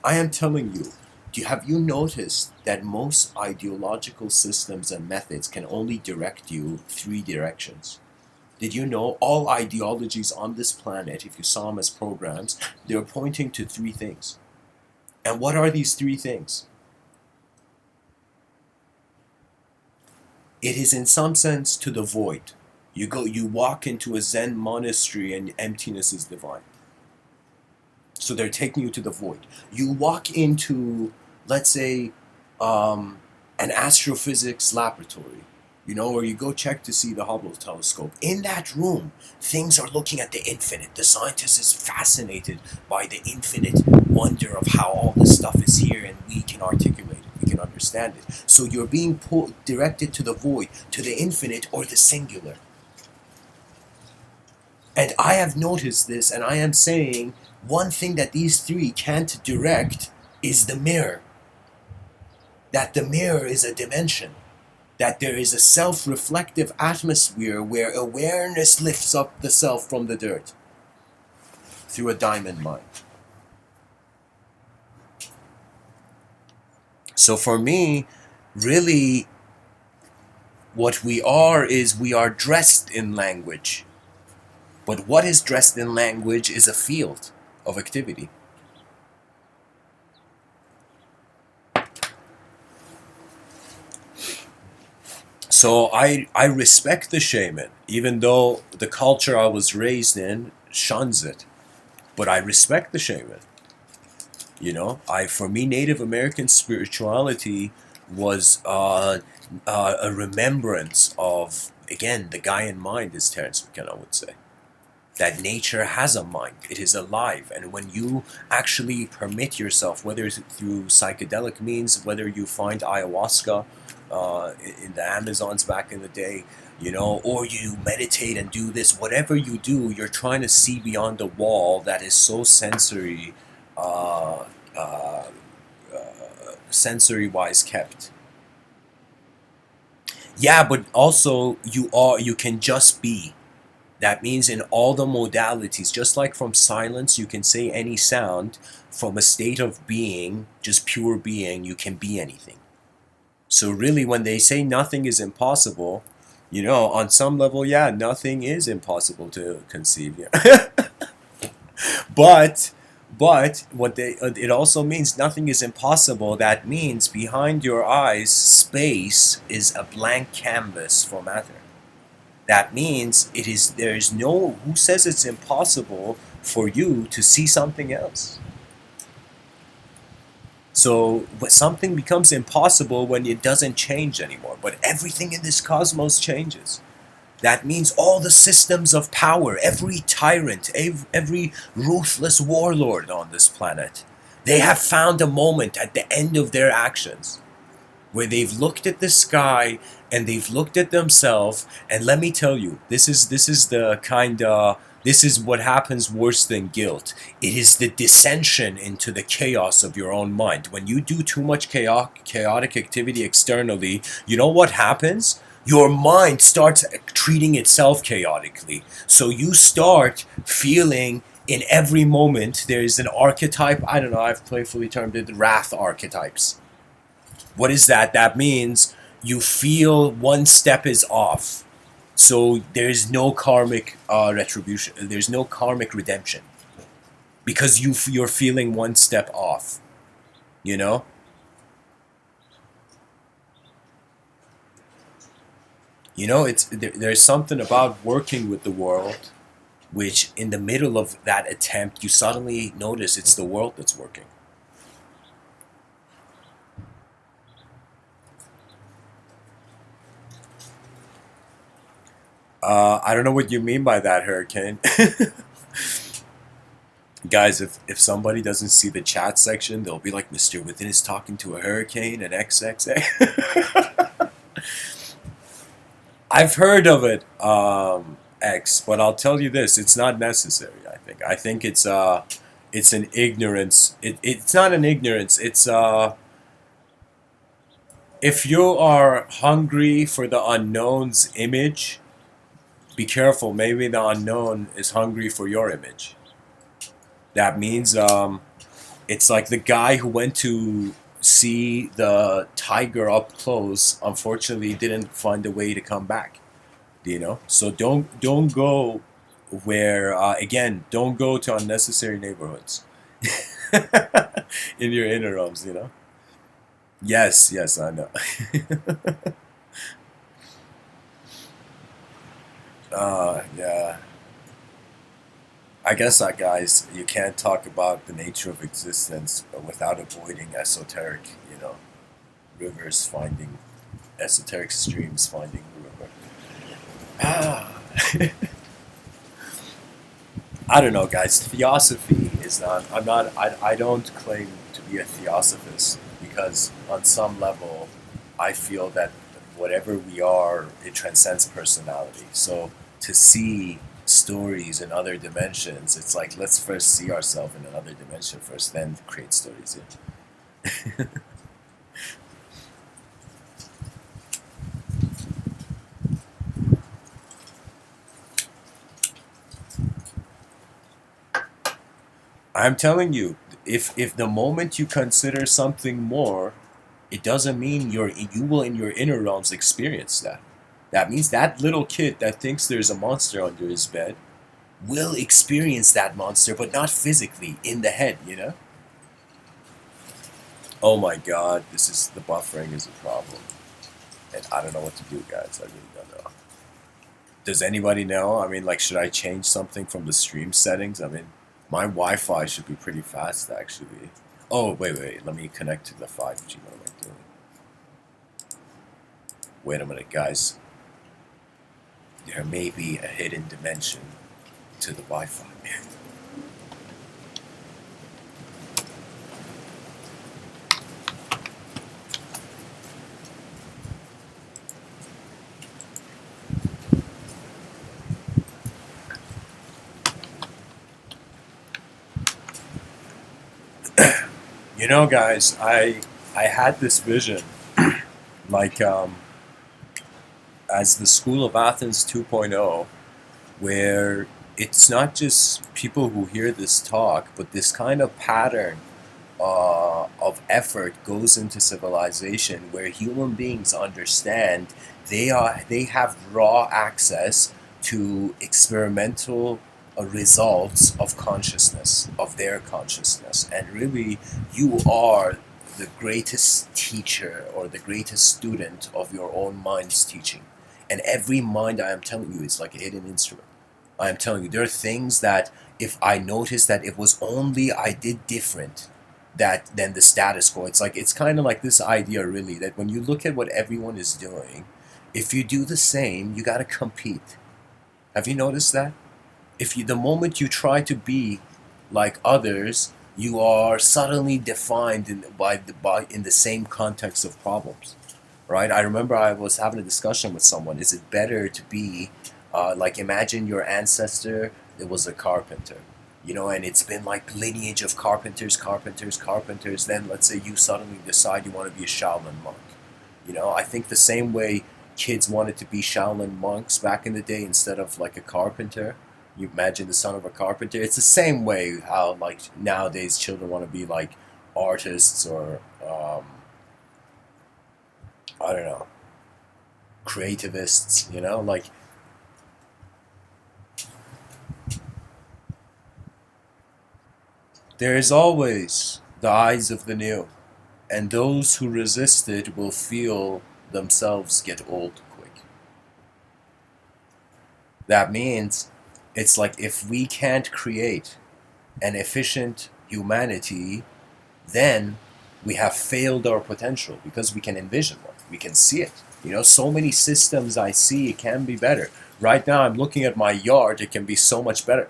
I am telling you, have you noticed that most ideological systems and methods can only direct you 3 directions? Did you know all ideologies on this planet, if you saw them as programs, they're pointing to 3 things. And what are these 3 things? It is in some sense to the void. You walk into a Zen monastery and emptiness is divine. So they're taking you to the void. You walk into, let's say, an astrophysics laboratory, you know, or you go check to see the Hubble telescope. In that room, things are looking at the infinite. The scientist is fascinated by the infinite wonder of how all this stuff is here and we can articulate it, we can understand it. So you're being directed to the void, to the infinite or the singular. And I have noticed this, and I am saying one thing that these 3 can't direct is the mirror. That the mirror is a dimension. That there is a self-reflective atmosphere where awareness lifts up the self from the dirt through a diamond mind. So for me, really, what we are is we are dressed in language. But what is dressed in language is a field of activity. So I respect the shaman, even though the culture I was raised in shuns it. But I respect the shaman. You know, for me, Native American spirituality was a remembrance of, again, the Gaian mind, as Terence McKenna would say. That nature has a mind, it is alive, and when you actually permit yourself, whether it's through psychedelic means, whether you find ayahuasca in the Amazons back in the day, you know, or you meditate and do this, whatever you do, you're trying to see beyond the wall that is so sensory-wise kept. Yeah, but also you can just be. That means in all the modalities, just like from silence, you can say any sound. From a state of being, just pure being, you can be anything. So really, when they say nothing is impossible, you know, on some level, yeah, nothing is impossible to conceive. Yeah. But what it also means nothing is impossible. That means behind your eyes, space is a blank canvas for matter. That means there is no, who says it's impossible for you to see something else? So something becomes impossible when it doesn't change anymore. But everything in this cosmos changes. That means all the systems of power, every tyrant, every ruthless warlord on this planet, They have found a moment at the end of their actions where they've looked at the sky and they've looked at themselves. And let me tell you, this is the kind of, this is what happens worse than guilt. It is the dissension into the chaos of your own mind. When you do too much chaotic activity externally, you know what happens? Your mind starts treating itself chaotically. So you start feeling in every moment there's an archetype. I don't know, I've playfully termed it wrath archetypes. What is that? That means you feel one step is off. So there's no karmic retribution. There's no karmic redemption because you're feeling one step off. You know. There's something about working with the world, which in the middle of that attempt, you suddenly notice it's the world that's working. I don't know what you mean by that, Hurricane. Guys, if somebody doesn't see the chat section, they'll be like, Mr. Within is talking to a hurricane and XXA. I've heard of it, X, but I'll tell you this: it's not necessary. I think it's an ignorance. It's not an ignorance. It's if you are hungry for the unknown's image, be careful. Maybe the unknown is hungry for your image. That means it's like the guy who went to see the tiger up close. Unfortunately, didn't find a way to come back. So don't go where again. Don't go to unnecessary neighborhoods in your inner realms. Yes, yes, I know. Yeah. I guess, guys, you can't talk about the nature of existence without avoiding esoteric, rivers finding, esoteric streams finding the river. Ah. I don't know, guys. Theosophy is not. I'm not. I don't claim to be a theosophist because, on some level, I feel that whatever we are, it transcends personality. So to see stories in other dimensions, it's like let's first see ourselves in another dimension first, then create stories. Yeah. I'm telling you, if the moment you consider something more, it doesn't mean you will in your inner realms experience that. That means that little kid that thinks there's a monster under his bed will experience that monster, but not physically in the head. Oh my God, the buffering is a problem, and I don't know what to do, guys. I really don't know. Does anybody know? I mean, like, should I change something from the stream settings? I mean, my Wi-Fi should be pretty fast, actually. Oh, wait. Let me connect to the 5G. What am I doing? Wait a minute, guys. There may be a hidden dimension to the Wi-Fi. Guys, I had this vision, like as the School of Athens 2.0, where it's not just people who hear this talk, but this kind of pattern of effort goes into civilization where human beings understand they have raw access to experimental results of consciousness, of their consciousness, and really you are the greatest teacher or the greatest student of your own mind's teaching. And every mind, I am telling you, is like a hidden instrument. I am telling you, there are things that if I notice that it was only I did different that than the status quo. It's kind of like this idea really that when you look at what everyone is doing, if you do the same, you got to compete. Have you noticed that? The moment you try to be like others, you are suddenly defined in the same context of problems, right? I remember I was having a discussion with someone. Is it better to be like, imagine your ancestor, it was a carpenter, and it's been like lineage of carpenters, carpenters, carpenters. Then let's say you suddenly decide you want to be a Shaolin monk. I think the same way kids wanted to be Shaolin monks back in the day instead of like a carpenter. You imagine the son of a carpenter. It's the same way how like nowadays children want to be like artists or I don't know, creativists. Like there is always the eyes of the new, and those who resist it will feel themselves get old quick. That means it's like if we can't create an efficient humanity, then we have failed our potential because we can envision one. We can see it. So many systems I see, it can be better. Right now, I'm looking at my yard, it can be so much better.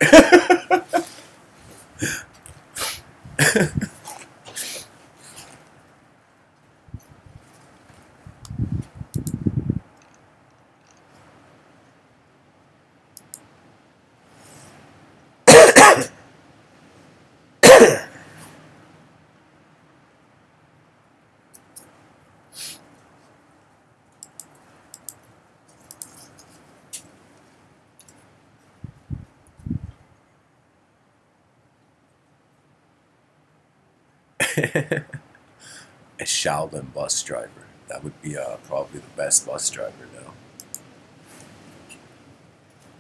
A Shaolin bus driver. That would be probably the best bus driver now.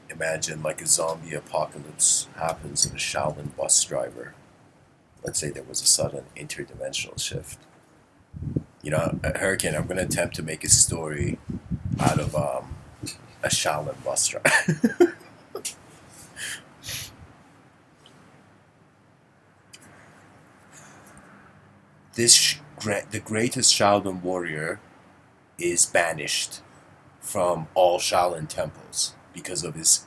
Imagine like a zombie apocalypse happens and a Shaolin bus driver. Let's say there was a sudden interdimensional shift. Hurricane, I'm going to attempt to make a story out of a Shaolin bus driver. The greatest Shaolin warrior is banished from all Shaolin temples because of his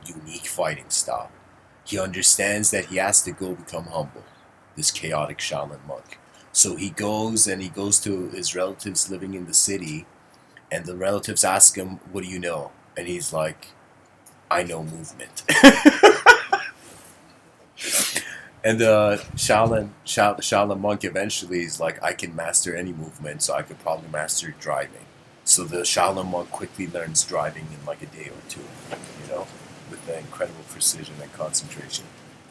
unique fighting style. He understands that he has to go become humble, this chaotic Shaolin monk. So he goes to his relatives living in the city, and the relatives ask him, "What do you know?" And he's like, "I know movement." And the Shaolin monk eventually is like, "I can master any movement, so I could probably master driving." So the Shaolin monk quickly learns driving in like a day or two, with the incredible precision and concentration,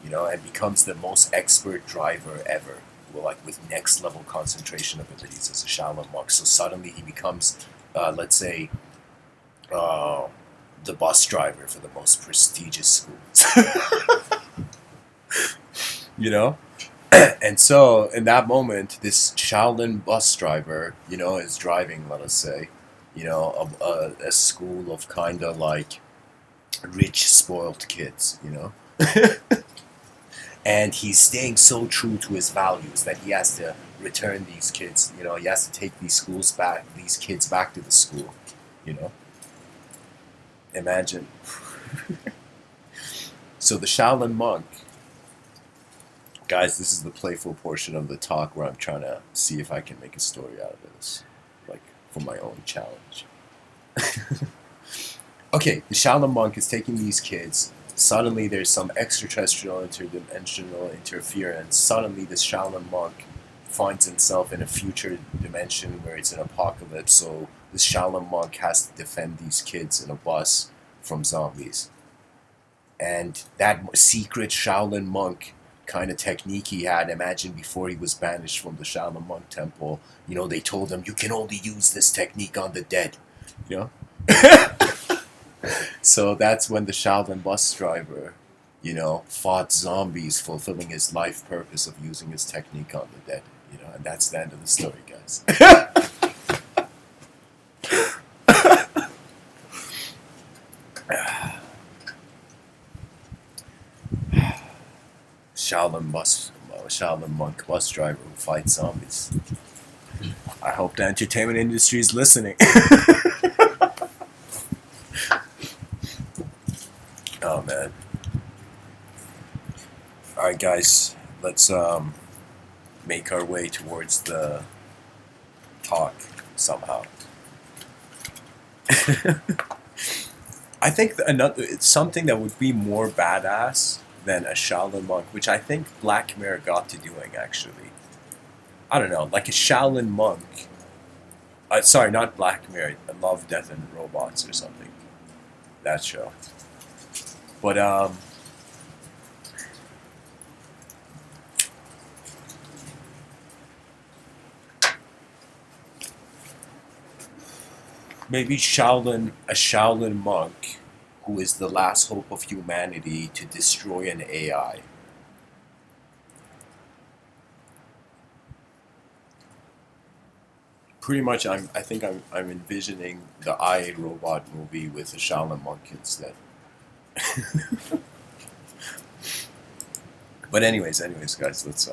and becomes the most expert driver ever, with next level concentration abilities as a Shaolin monk. So suddenly he becomes, let's say, uh, the bus driver for the most prestigious schools. you know and so in that moment this Shaolin bus driver is driving, let us say, a school of kind of like rich spoiled kids, and he's staying so true to his values that he has to return these kids, he has to take these kids back to the school, you know imagine. So the Shaolin monk, guys, this is the playful portion of the talk where I'm trying to see if I can make a story out of this, like for my own challenge. Okay, the Shaolin monk is taking these kids. Suddenly there's some extraterrestrial interdimensional interference. Suddenly this Shaolin monk finds himself in a future dimension where it's an apocalypse, so this Shaolin monk has to defend these kids in a bus from zombies. And that secret Shaolin monk kind of technique he had, imagine before he was banished from the Shaolin monk temple, they told him, you can only use this technique on the dead, you know? So that's when the Shaolin bus driver, fought zombies, fulfilling his life purpose of using his technique on the dead, and that's the end of the story, guys. Shaolin monk bus driver who fights zombies. I hope the entertainment industry is listening. Oh man. Alright guys, let's make our way towards the talk somehow. I think another it's something that would be more badass than a Shaolin monk, which I think Black Mirror got to doing actually. I don't know, like a Shaolin monk. Sorry, not Black Mirror. Love, Death, and Robots or something. That show. But maybe a Shaolin monk who is the last hope of humanity to destroy an AI. Pretty much, I think I'm envisioning the I Robot movie with a Shaolin monk instead. But anyways, guys, let's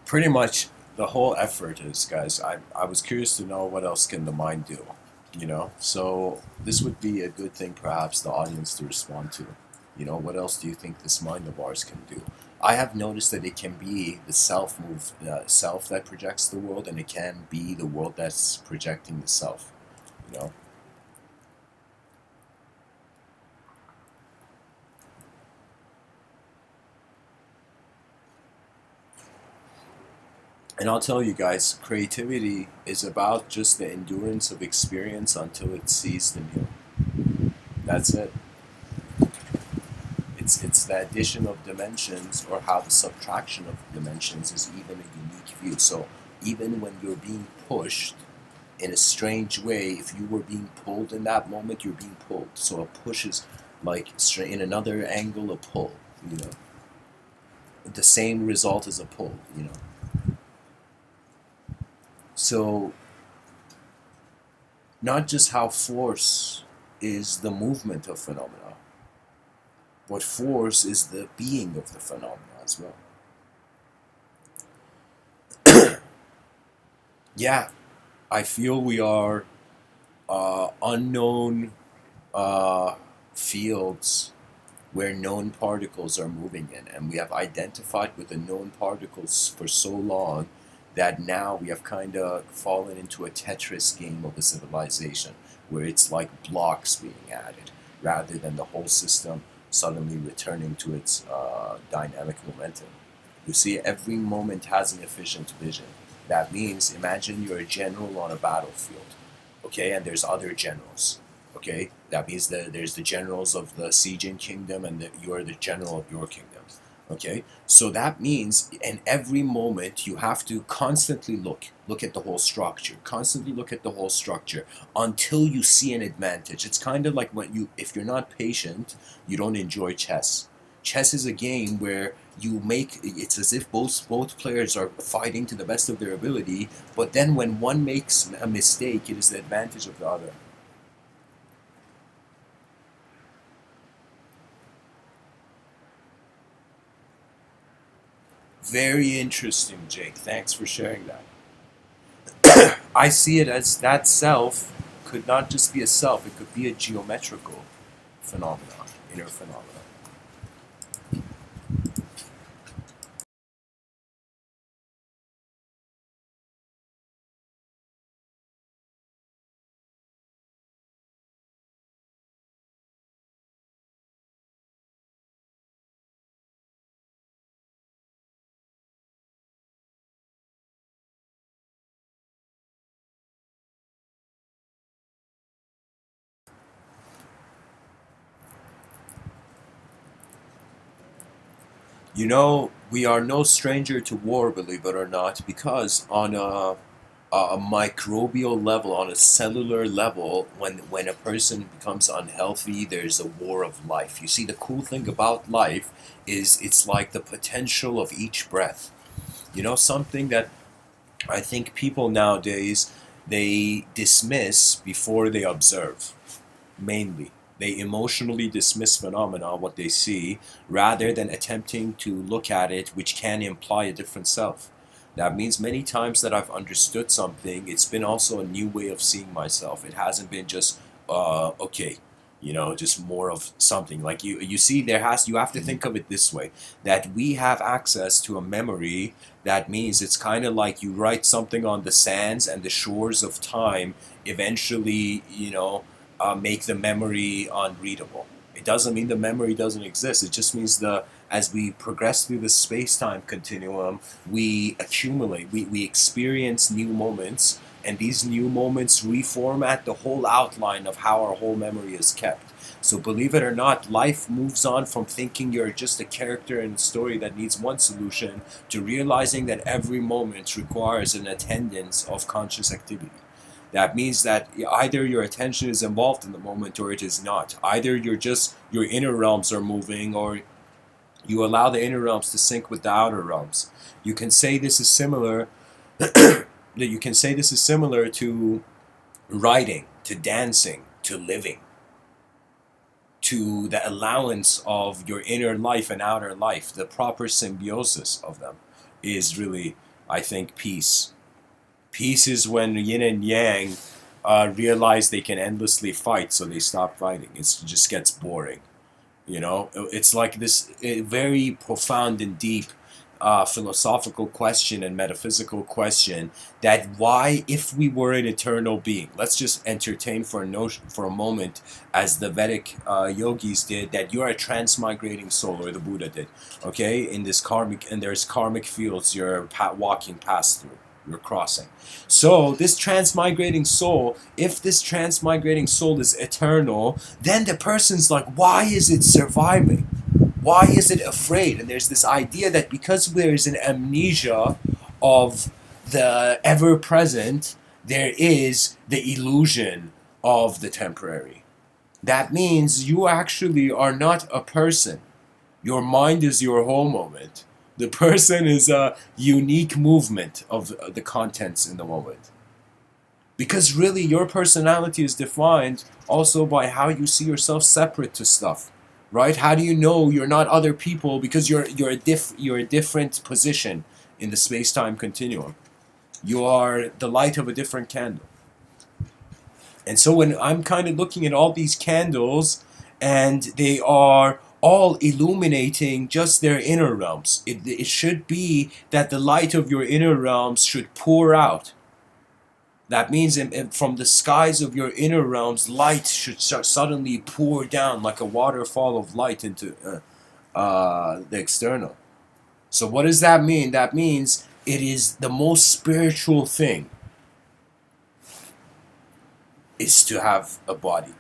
pretty much the whole effort is, guys. I was curious to know what else can the mind do, you know. So this would be a good thing, perhaps, the audience to respond to. You know, what else do you think this mind of ours can do? I have noticed that it can be the self that projects the world, and it can be the world that's projecting the self. You know, and I'll tell you guys, creativity is about just the endurance of experience until it sees the new. That's it. It's the addition of dimensions or how the subtraction of dimensions is even a unique view. So even when you're being pushed in a strange way, if you were being pulled in that moment, you're being pulled. So a push is like in another angle a pull. You know, the same result as a pull. You know, so not just how force is the movement of phenomena, but force is the being of the phenomena as well. Yeah, I feel we are unknown uh, fields where known particles are moving in, and we have identified with the known particles for so long that now we have kind of fallen into a Tetris game of a civilization where it's like blocks being added rather than the whole system suddenly returning to its dynamic momentum. You see, every moment has an efficient vision. That means, imagine you're a general on a battlefield, okay, and there's other generals, okay? That means that there's the generals of the sieging kingdom and that you are the general of your kingdom, okay? So that means in every moment you have to constantly look at the whole structure, constantly look at the whole structure until you see an advantage. It's kind of like when if you're not patient, you don't enjoy chess. Chess is a game where you make it's as if both players are fighting to the best of their ability, but then when one makes a mistake, it is the advantage of the other. Very interesting, Jake. Thanks for sharing that. I see it as that self could not just be a self, it could be a geometrical phenomenon, inner phenomenon. You know, we are no stranger to war, believe it or not, because on a microbial level, on a cellular level, when a person becomes unhealthy, there's a war of life. You see, the cool thing about life is it's like the potential of each breath. You know, something that I think people nowadays they dismiss before they observe, mainly. They emotionally dismiss phenomena, what they see, rather than attempting to look at it, which can imply a different self. That means many times that I've understood something, it's been also a new way of seeing myself. It hasn't been just, okay, You know, just more of something. Like you see, you have to think of it this way, that we have access to a memory. That means it's kind of like you write something on the sands and the shores of time eventually, make the memory unreadable. It doesn't mean the memory doesn't exist. It just means as we progress through the space-time continuum, we accumulate, we experience new moments, and these new moments reformat the whole outline of how our whole memory is kept. So believe it or not, life moves on from thinking you're just a character in a story that needs one solution to realizing that every moment requires an attendance of conscious activity. That means that either your attention is involved in the moment or it is not. Either your inner realms are moving, or you allow the inner realms to sync with the outer realms. You can say this is similar you can say this is similar to writing, to dancing, to living, to the allowance of your inner life and outer life. The proper symbiosis of them is really, I think, peace. Peace is when yin and yang realize they can endlessly fight, so they stop fighting. It just gets boring. It's like this very profound and deep philosophical question and metaphysical question, that why, if we were an eternal being, let's just entertain for a moment, as the Vedic yogis did, that you're a transmigrating soul, or the Buddha did, okay, in this karmic, and there's karmic fields you're walking past through, you're crossing. So this transmigrating soul, if this transmigrating soul is eternal, then the person's like, why is it surviving? Why is it afraid? And there's this idea that because there is an amnesia of the ever-present, there is the illusion of the temporary. That means you actually are not a person. Your mind is your whole moment. The person is a unique movement of the contents in the moment. Because really, your personality is defined also by how you see yourself separate to stuff. Right? How do you know you're not other people? Because you're a different position in the space-time continuum. You are the light of a different candle. And so when I'm kind of looking at all these candles, and they are all illuminating just their inner realms, it should be that the light of your inner realms should pour out. That means from the skies of your inner realms, light should suddenly pour down like a waterfall of light into the external. So what does that mean? That means it is the most spiritual thing is to have a body.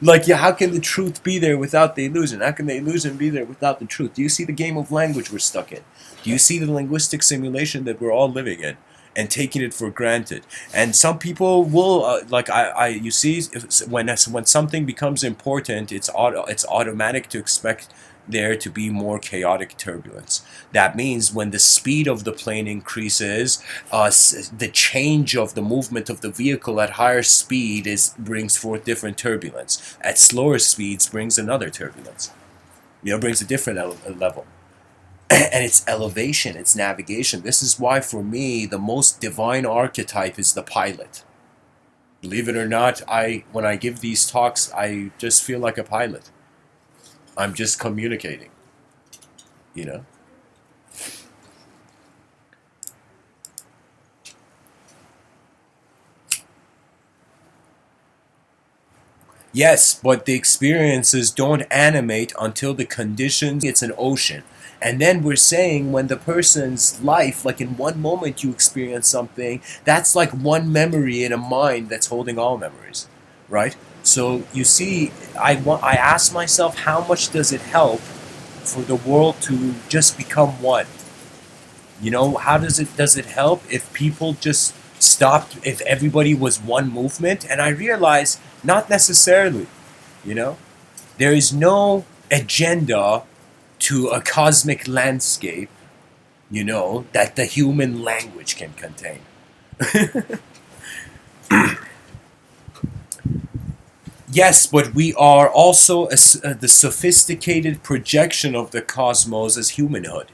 Like, yeah, how can the truth be there without the illusion? How can the illusion be there without the truth? Do you see the game of language we're stuck in? Do you see the linguistic simulation that we're all living in and taking it for granted? And some people will, you see, when something becomes important, it's automatic to expect there to be more chaotic turbulence. That means when the speed of the plane increases, the change of the movement of the vehicle at higher speed brings forth different turbulence. At slower speeds brings another turbulence. Brings a different level. And it's elevation, it's navigation. This is why, for me, the most divine archetype is the pilot. Believe it or not, when I give these talks, I just feel like a pilot. I'm just communicating, Yes, but the experiences don't animate until the conditions, it's an ocean. And then we're saying when the person's life, like in one moment you experience something, that's like one memory in a mind that's holding all memories, right? So you see, I ask myself, how much does it help for the world to just become one? How does it help if people just stopped, if everybody was one movement? And I realize not necessarily. There is no agenda to a cosmic landscape, that the human language can contain. Yes, but we are also the sophisticated projection of the cosmos as humanhood.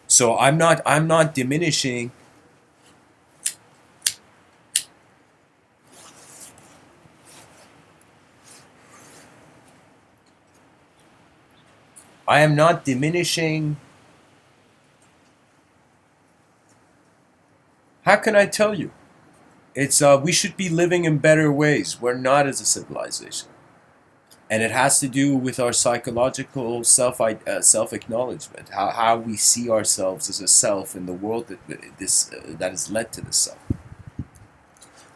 So I'm not diminishing. I am not diminishing. How can I tell you? It's we should be living in better ways. We're not as a civilization, and it has to do with our psychological self acknowledgement, how we see ourselves as a self in the world that has led to this self.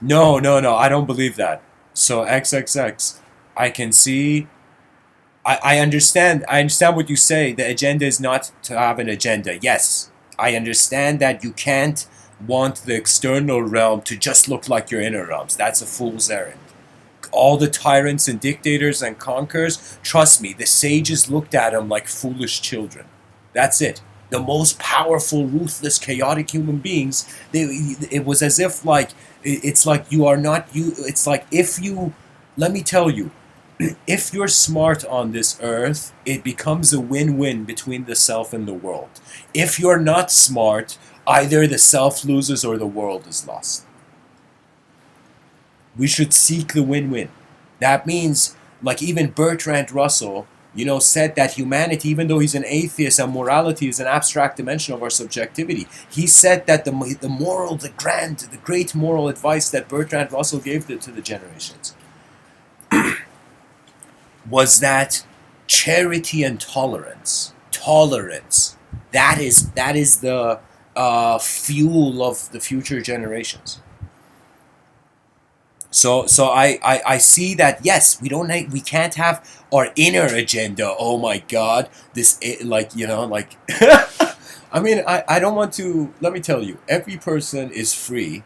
No, no, no. I don't believe that. So XXX, I can see. I understand. I understand what you say. The agenda is not to have an agenda. Yes, I understand that you can't want the external realm to just look like your inner realms. That's a fool's errand. All the tyrants and dictators and conquerors, trust me, the sages looked at them like foolish children. That's it. The most powerful, ruthless, chaotic human beings, it was as if like, it's like you are not you. It's like if you, let me tell you, if you're smart on this earth, it becomes a win-win between the self and the world. If you're not smart, either the self loses or the world is lost. We should seek the win-win. That means, like even Bertrand Russell, said that humanity, even though he's an atheist and morality is an abstract dimension of our subjectivity, he said that the moral, the great moral advice that Bertrand Russell gave to the generations was that charity and tolerance, that is the fuel of the future generations. So I see that yes, we can't have our inner agenda. Oh my God, like I mean I don't want to. Let me tell you, every person is free,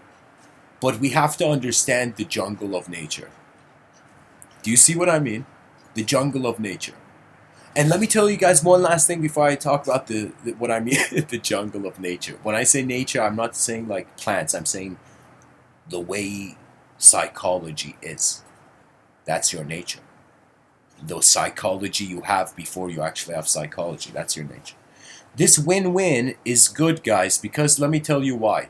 but we have to understand the jungle of nature. Do you see what I mean? The jungle of nature. And let me tell you guys one last thing before I talk about what I mean the jungle of nature. When I say nature, I'm not saying like plants. I'm saying the way psychology is. That's your nature. The psychology you have before you actually have psychology. That's your nature. This win-win is good, guys, because let me tell you why.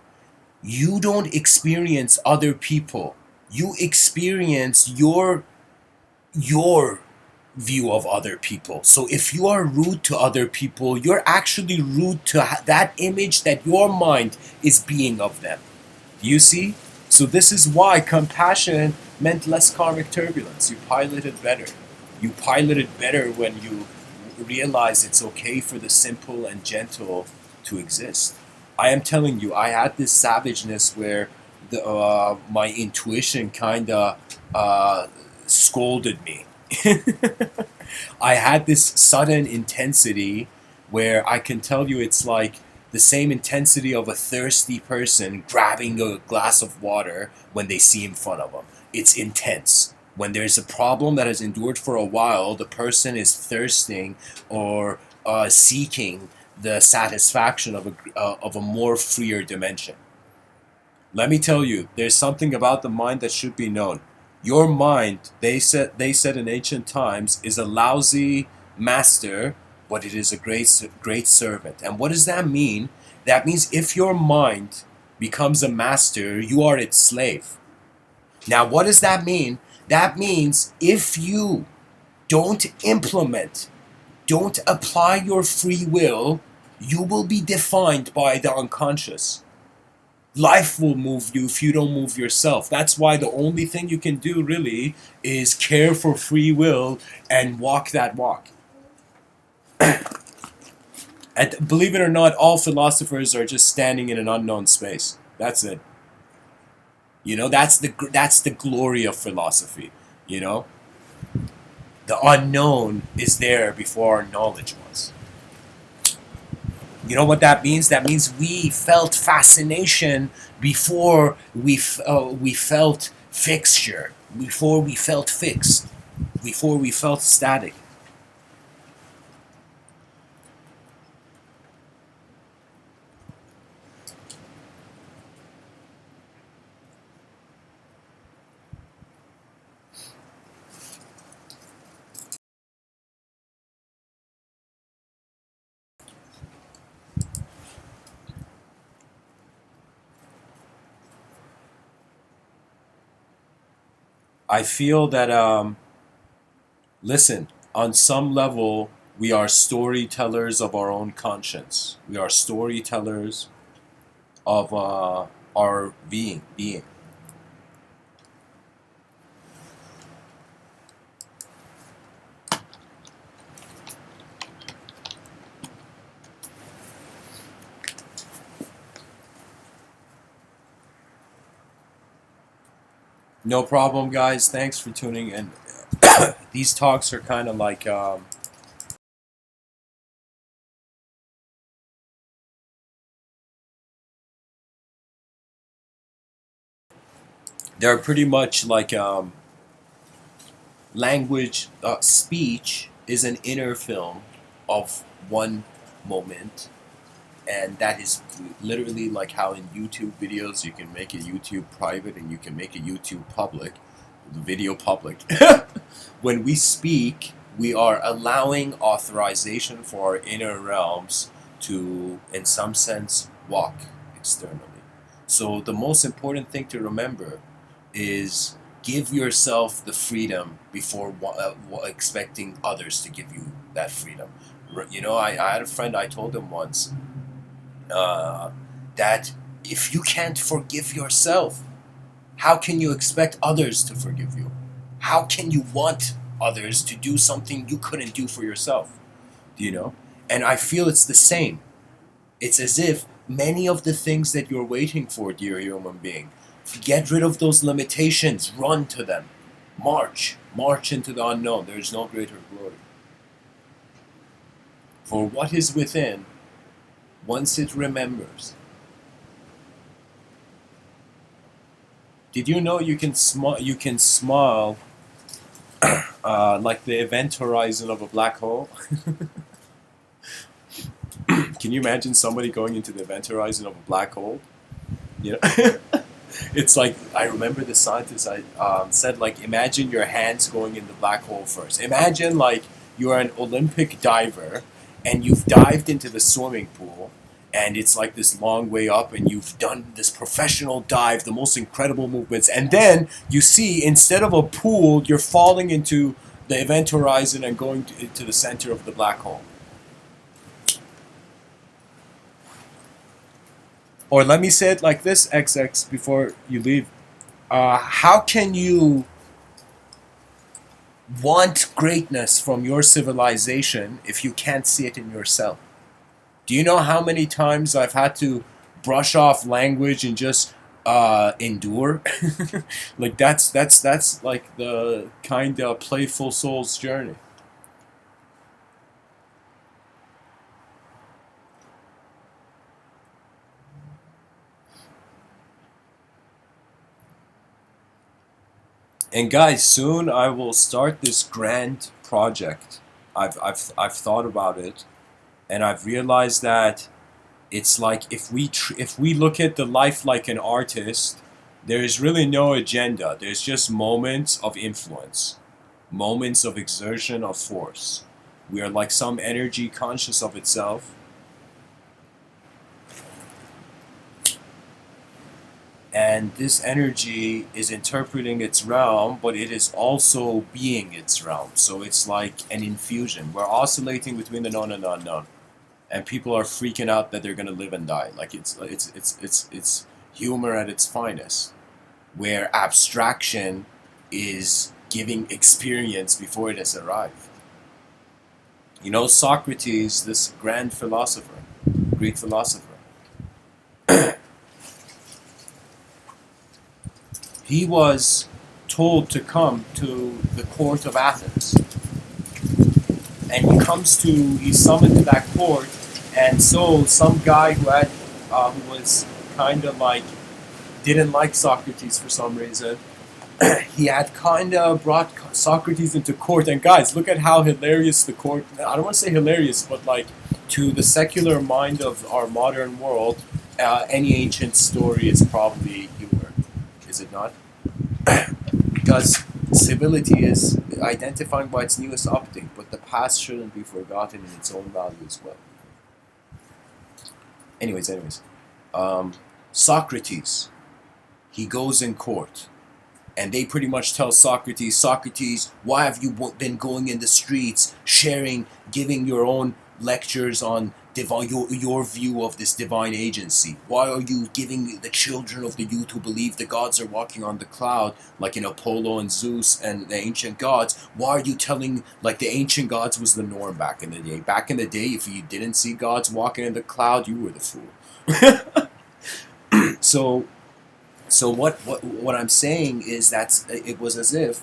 You don't experience other people. You experience your view of other people. So if you are rude to other people, you're actually rude to that image that your mind is being of them. Do you see? So this is why compassion meant less karmic turbulence. You piloted better. You piloted better when you realize it's okay for the simple and gentle to exist. I am telling you, I had this savageness where my intuition kind of scolded me. I had this sudden intensity where I can tell you it's like the same intensity of a thirsty person grabbing a glass of water when they see in front of them. It's intense. When there's a problem that has endured for a while, the person is thirsting or seeking the satisfaction of a more freer dimension. Let me tell you, there's something about the mind that should be known. Your mind, they said in ancient times, is a lousy master, but it is a great servant. And what does that mean? That means if your mind becomes a master, you are its slave. Now, what does that mean? That means if you don't implement, don't apply your free will, you will be defined by the unconscious. Life will move you if you don't move yourself. That's why the only thing you can do really is care for free will and walk that walk. And believe it or not, all philosophers are just standing in an unknown space. That's it. That's the glory of philosophy. You know, the unknown is there before our knowledge was. You know what that means? That means we felt fascination before we felt fixture, before we felt fixed, before we felt static. I feel that listen, on some level, We are storytellers of our own conscience. We are storytellers of our being. No problem, guys. Thanks for tuning in. These talks are kind of like they're pretty much like language. Speech is an inner film of one moment, and that is literally like how in YouTube videos you can make a YouTube private and you can make a YouTube public, the video public. When we speak, we are allowing authorization for our inner realms to, in some sense, walk externally. So the most important thing to remember is give yourself the freedom before expecting others to give you that freedom. You know, I had a friend, I told him once, that if you can't forgive yourself, how can you expect others to forgive you? How can you want others to do something you couldn't do for yourself? Do you know? And I feel it's the same. It's as if many of the things that you're waiting for, dear human being, get rid of those limitations, run to them. March into the unknown. There is no greater glory. For what is within, once it remembers. Did you know you can smile? You can smile like the event horizon of a black hole. Can you imagine somebody going into the event horizon of a black hole? You know, it's like I remember the scientist said like imagine your hands going in the black hole first. Imagine like you are an Olympic diver and you've dived into the swimming pool and it's like this long way up and you've done this professional dive, the most incredible movements, and then you see instead of a pool you're falling into the event horizon and going to the center of the black hole. Or let me say it like this, XX, before you leave. How can you want greatness from your civilization if you can't see it in yourself? Do you know how many times I've had to brush off language and just endure? Like that's like the kind of playful soul's journey. And guys, soon I will start this grand project. I've thought about it, and I've realized that it's like if we look at the life like an artist, there is really no agenda. There's just moments of influence, moments of exertion of force. We are like some energy conscious of itself, and this energy is interpreting its realm, but it is also being its realm. So it's like an infusion. We're oscillating between the known and the unknown, and people are freaking out that they're gonna live and die. Like it's humor at its finest, where abstraction is giving experience before it has arrived. You know, Socrates, this grand philosopher, Greek philosopher, he was told to come to the court of Athens. And he's summoned to that court, and so some guy who was kind of like, didn't like Socrates for some reason, he had kind of brought Socrates into court, and guys, look at how hilarious the court, I don't want to say hilarious, but like, to the secular mind of our modern world, any ancient story is probably humor, is it not? Because civility is identifying by its newest update, but the past shouldn't be forgotten in its own value as well. Anyways, Socrates, he goes in court, And they pretty much tell Socrates, Socrates, why have you been going in the streets, sharing, giving your own lectures on divine, your view of this divine agency? Why are you giving the children of the youth who believe the gods are walking on the cloud, like in Apollo and Zeus and the ancient gods? Why are you telling, like the ancient gods was the norm back in the day? Back in the day, if you didn't see gods walking in the cloud, you were the fool. So what I'm saying is that it was as if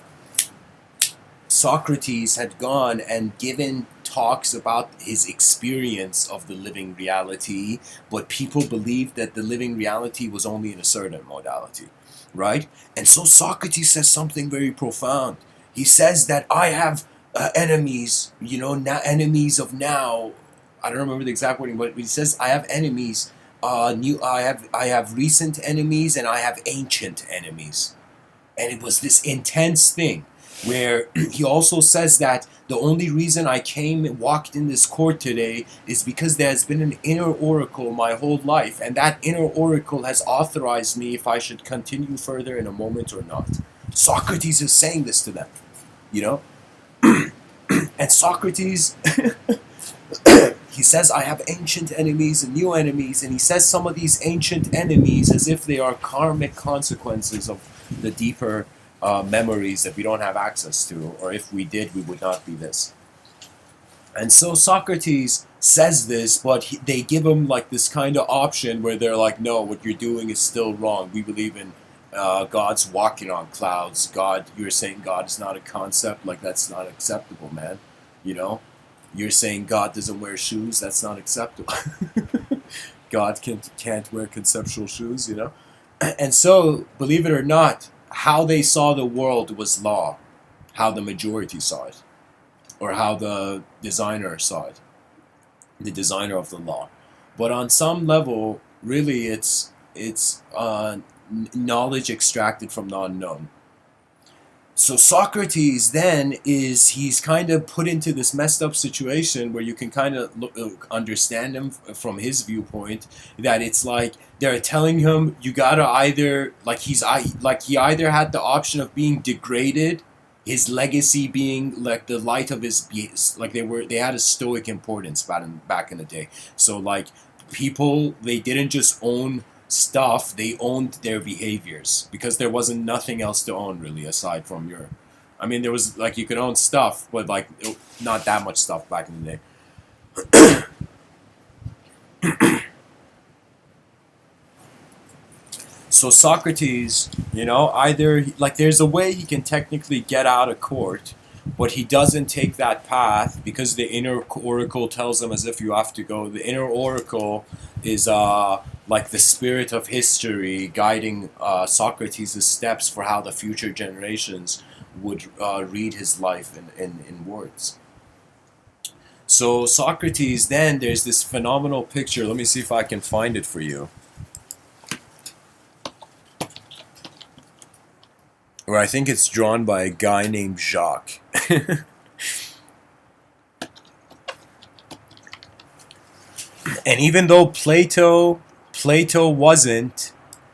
Socrates had gone and given talks about his experience of the living reality, but people believed that the living reality was only in a certain modality, right? And so Socrates says something very profound. He says that I have enemies, enemies of now. I don't remember the exact wording, but he says I have enemies. I have recent enemies and I have ancient enemies, and it was this intense thing where he also says that the only reason I came and walked in this court today is because there has been an inner oracle my whole life, and that inner oracle has authorized me if I should continue further in a moment or not. Socrates is saying this to them, you know? And Socrates, he says, I have ancient enemies and new enemies, and he says some of these ancient enemies as if they are karmic consequences of the deeper memories that we don't have access to, or if we did, we would not be this. And so Socrates says this, but they give him like this kind of option where they're like, no, what you're doing is still wrong. We believe in God's walking on clouds. God, you're saying God is not a concept, like that's not acceptable, man. You're saying God doesn't wear shoes, that's not acceptable. God can't wear conceptual shoes, And so, believe it or not, how they saw the world was law, how the majority saw it, or how the designer saw it, the designer of the law. But on some level, really, it's knowledge extracted from the unknown. So Socrates then he's kind of put into this messed up situation where you can kind of understand him from his viewpoint, that it's like they're telling him you gotta either he either had the option of being degraded, his legacy being like the light of his, like they had a stoic importance back in the day. So like people, they didn't just own stuff, they owned their behaviors, because there wasn't nothing else to own really aside from there was like you could own stuff, but like not that much stuff back in the day. So Socrates, either like there's a way he can technically get out of court, but he doesn't take that path because the inner oracle tells him as if you have to go. The inner oracle is like the spirit of history guiding Socrates' steps for how the future generations would read his life in words. So Socrates, then there's this phenomenal picture. Let me see if I can find it for you. Or I think it's drawn by a guy named Jacques. And even though Plato wasn't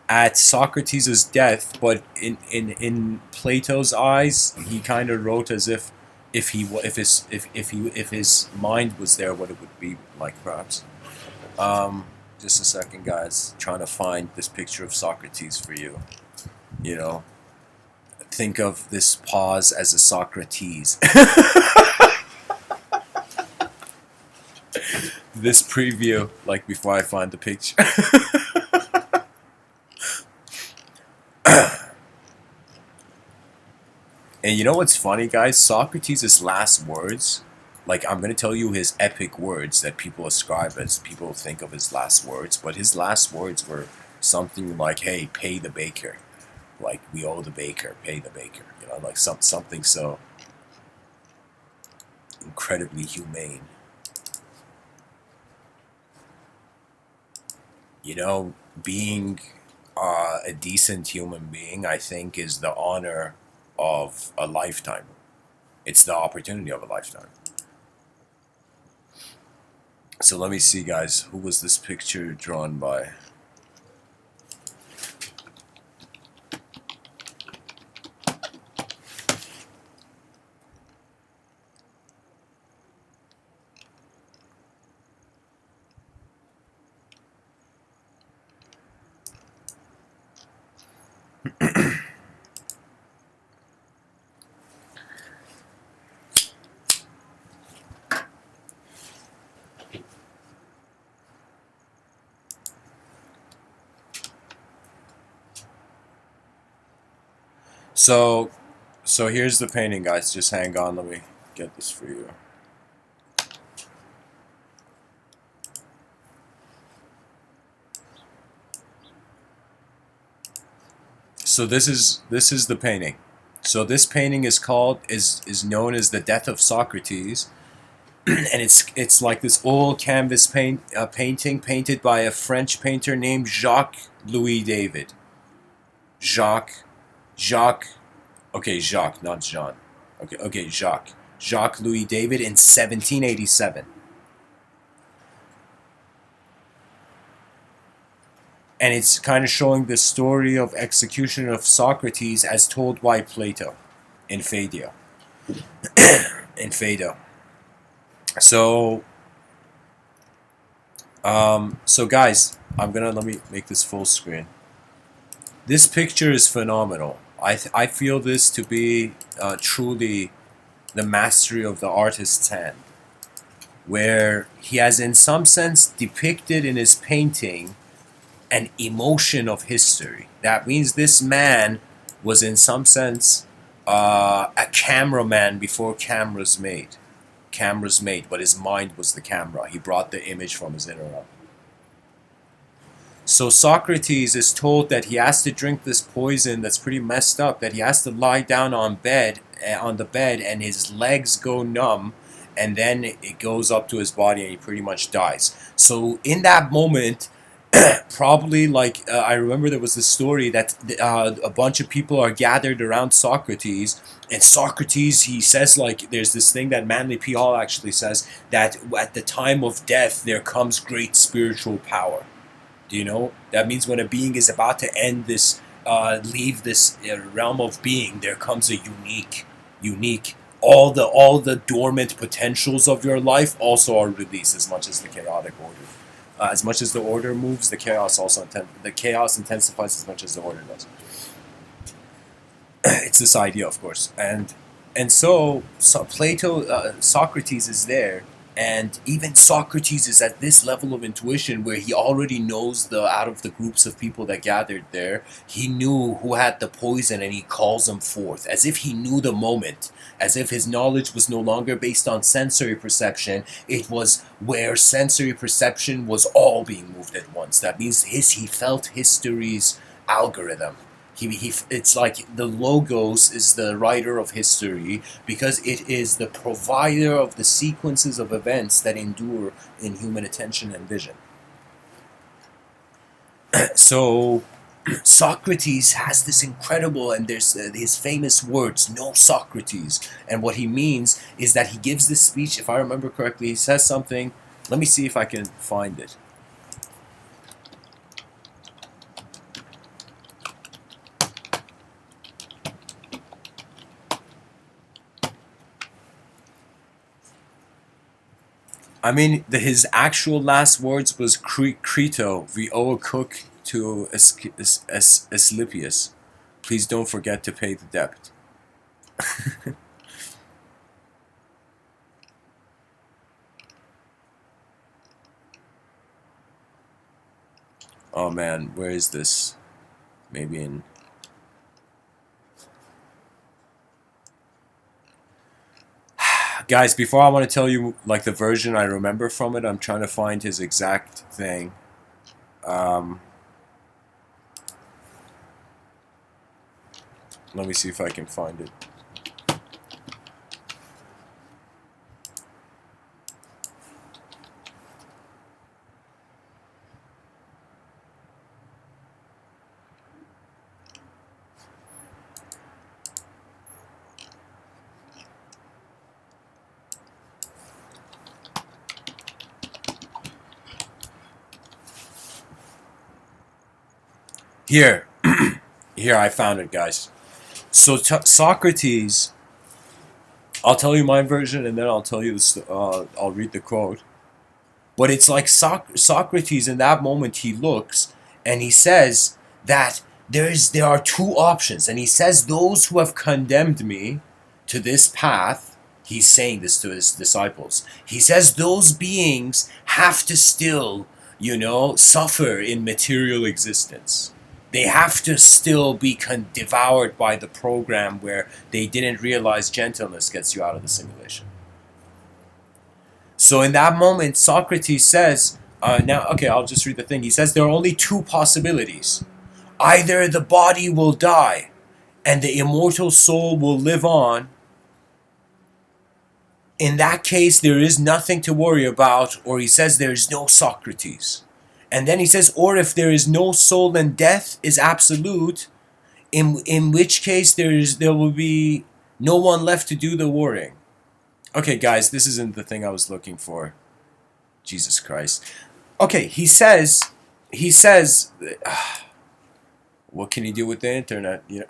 at Socrates' death, but in Plato's eyes, he kind of wrote as if his mind was there, what it would be like, perhaps. Just a second, guys. Trying to find this picture of Socrates for you. Think of this pause as a Socrates. This preview, like before I find the picture. And you know what's funny, guys? Socrates' last words, like I'm going to tell you his epic words that people ascribe as, people think of his last words, but his last words were something like, hey, pay the baker. Like, we owe the baker, pay the baker. Like something so incredibly humane. Being a decent human being, I think, is the honor of a lifetime. It's the opportunity of a lifetime. So let me see, guys. Who was this picture drawn by? So, so here's the painting, guys. Just hang on. Let me get this for you. So this is the painting. So this painting is called is known as the Death of Socrates, and it's like this old canvas painting painted by a French painter named Jacques Louis David. Jacques, Jacques. Okay, Jacques, not Jean. Okay, Jacques Louis David in 1787. And it's kind of showing the story of execution of Socrates as told by Plato in Phaedo. in Phaedo. So, so guys, let me make this full screen. This picture is phenomenal. I feel this to be truly the mastery of the artist's hand, where he has in some sense depicted in his painting an emotion of history. That means this man was in some sense a cameraman before cameras made. Cameras made, but his mind was the camera. He brought the image from his inner realm. So Socrates is told that he has to drink this poison that's pretty messed up, that he has to lie down on the bed, and his legs go numb, and then it goes up to his body and he pretty much dies. So in that moment, probably like I remember there was this story that a bunch of people are gathered around Socrates, and Socrates, he says, like, there's this thing that Manly P. Hall actually says, that at the time of death there comes great spiritual power. Do you know? That means when a being is about to end this, leave this realm of being, there comes a unique. All the dormant potentials of your life also are released, as much as the chaotic order. As much as the order moves, the chaos intensifies as much as the order does. It's this idea, of course, and so Plato, Socrates is there, and even Socrates is at this level of intuition where he already knows out of the groups of people that gathered there, he knew who had the poison, and he calls them forth as if he knew the moment, as if his knowledge was no longer based on sensory perception. It was where sensory perception was all being moved at once. That means he felt history's algorithm. It's like the logos is the writer of history, because it is the provider of the sequences of events that endure in human attention and vision. So Socrates has this incredible, and there's his famous words, "No Socrates," and what he means is that he gives this speech. If I remember correctly, he says something. Let me see if I can find it. I mean, his actual last words was Crito, we owe a cook to Asclepius. Please don't forget to pay the debt. Oh man, where is this? Maybe in... Guys, before I want to tell you like the version I remember from it, I'm trying to find his exact thing. Let me see if I can find it. Here, here, I found it, guys. So Socrates, I'll tell you my version, and then I'll tell you this. I'll read the quote. But it's like Socrates in that moment, he looks and he says that there are two options, and he says those who have condemned me to this path. He's saying this to his disciples. He says those beings have to still, suffer in material existence. They have to still be devoured by the program where they didn't realize gentleness gets you out of the simulation. So in that moment, Socrates says, now, okay, I'll just read the thing. He says there are only two possibilities. Either the body will die and the immortal soul will live on. In that case, there is nothing to worry about, or he says there is no Socrates. And then he says, or if there is no soul and death is absolute, in which case there will be no one left to do the worrying. Okay, guys, this isn't the thing I was looking for. Jesus Christ. Okay, he says, what can you do with the internet? You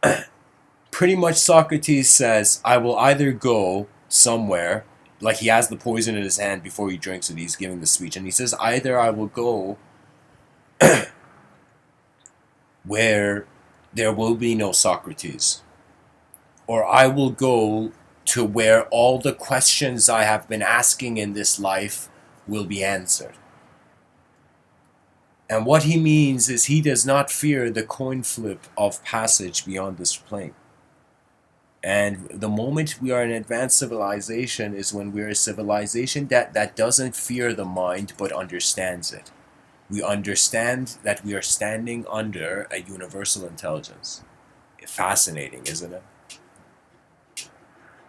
know, pretty much Socrates says, I will either go somewhere, like he has the poison in his hand before he drinks it. He's giving the speech, and he says, either I will go where there will be no Socrates, or I will go to where all the questions I have been asking in this life will be answered. And what he means is he does not fear the coin flip of passage beyond this plane. And the moment we are an advanced civilization is when we're a civilization that doesn't fear the mind but understands it. We understand that we are standing under a universal intelligence. Fascinating, isn't it?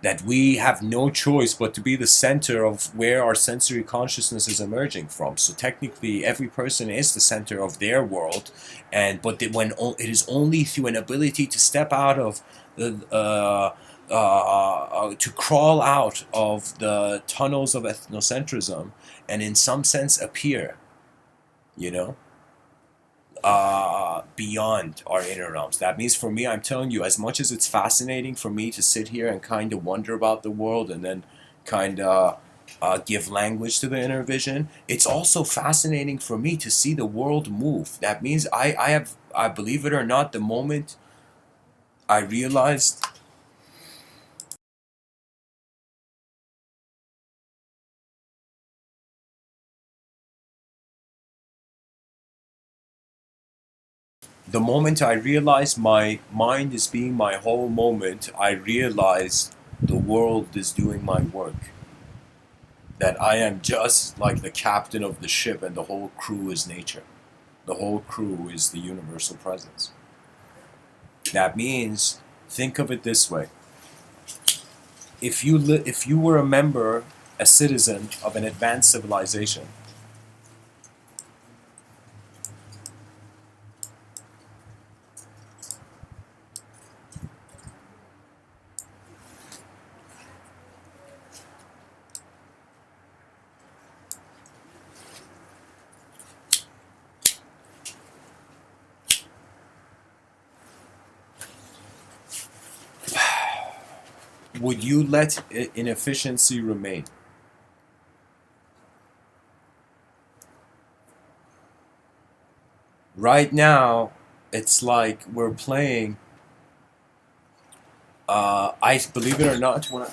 That we have no choice but to be the center of where our sensory consciousness is emerging from. So technically, every person is the center of their world, but when it is only through an ability to step out of the to crawl out of the tunnels of ethnocentrism and in some sense appear, you know, beyond our inner realms. That means for me, I'm telling you, as much as it's fascinating for me to sit here and kind of wonder about the world and then kind of give language to the inner vision, it's also fascinating for me to see the world move. That means I believe it or not, the moment I realized my mind is being my whole moment, I realized the world is doing my work. That I am just like the captain of the ship and the whole crew is nature. The whole crew is the universal presence. That means, think of it this way. If you were a member, a citizen of an advanced civilization, would you let inefficiency remain? Right now, it's like we're playing. I believe it or not, when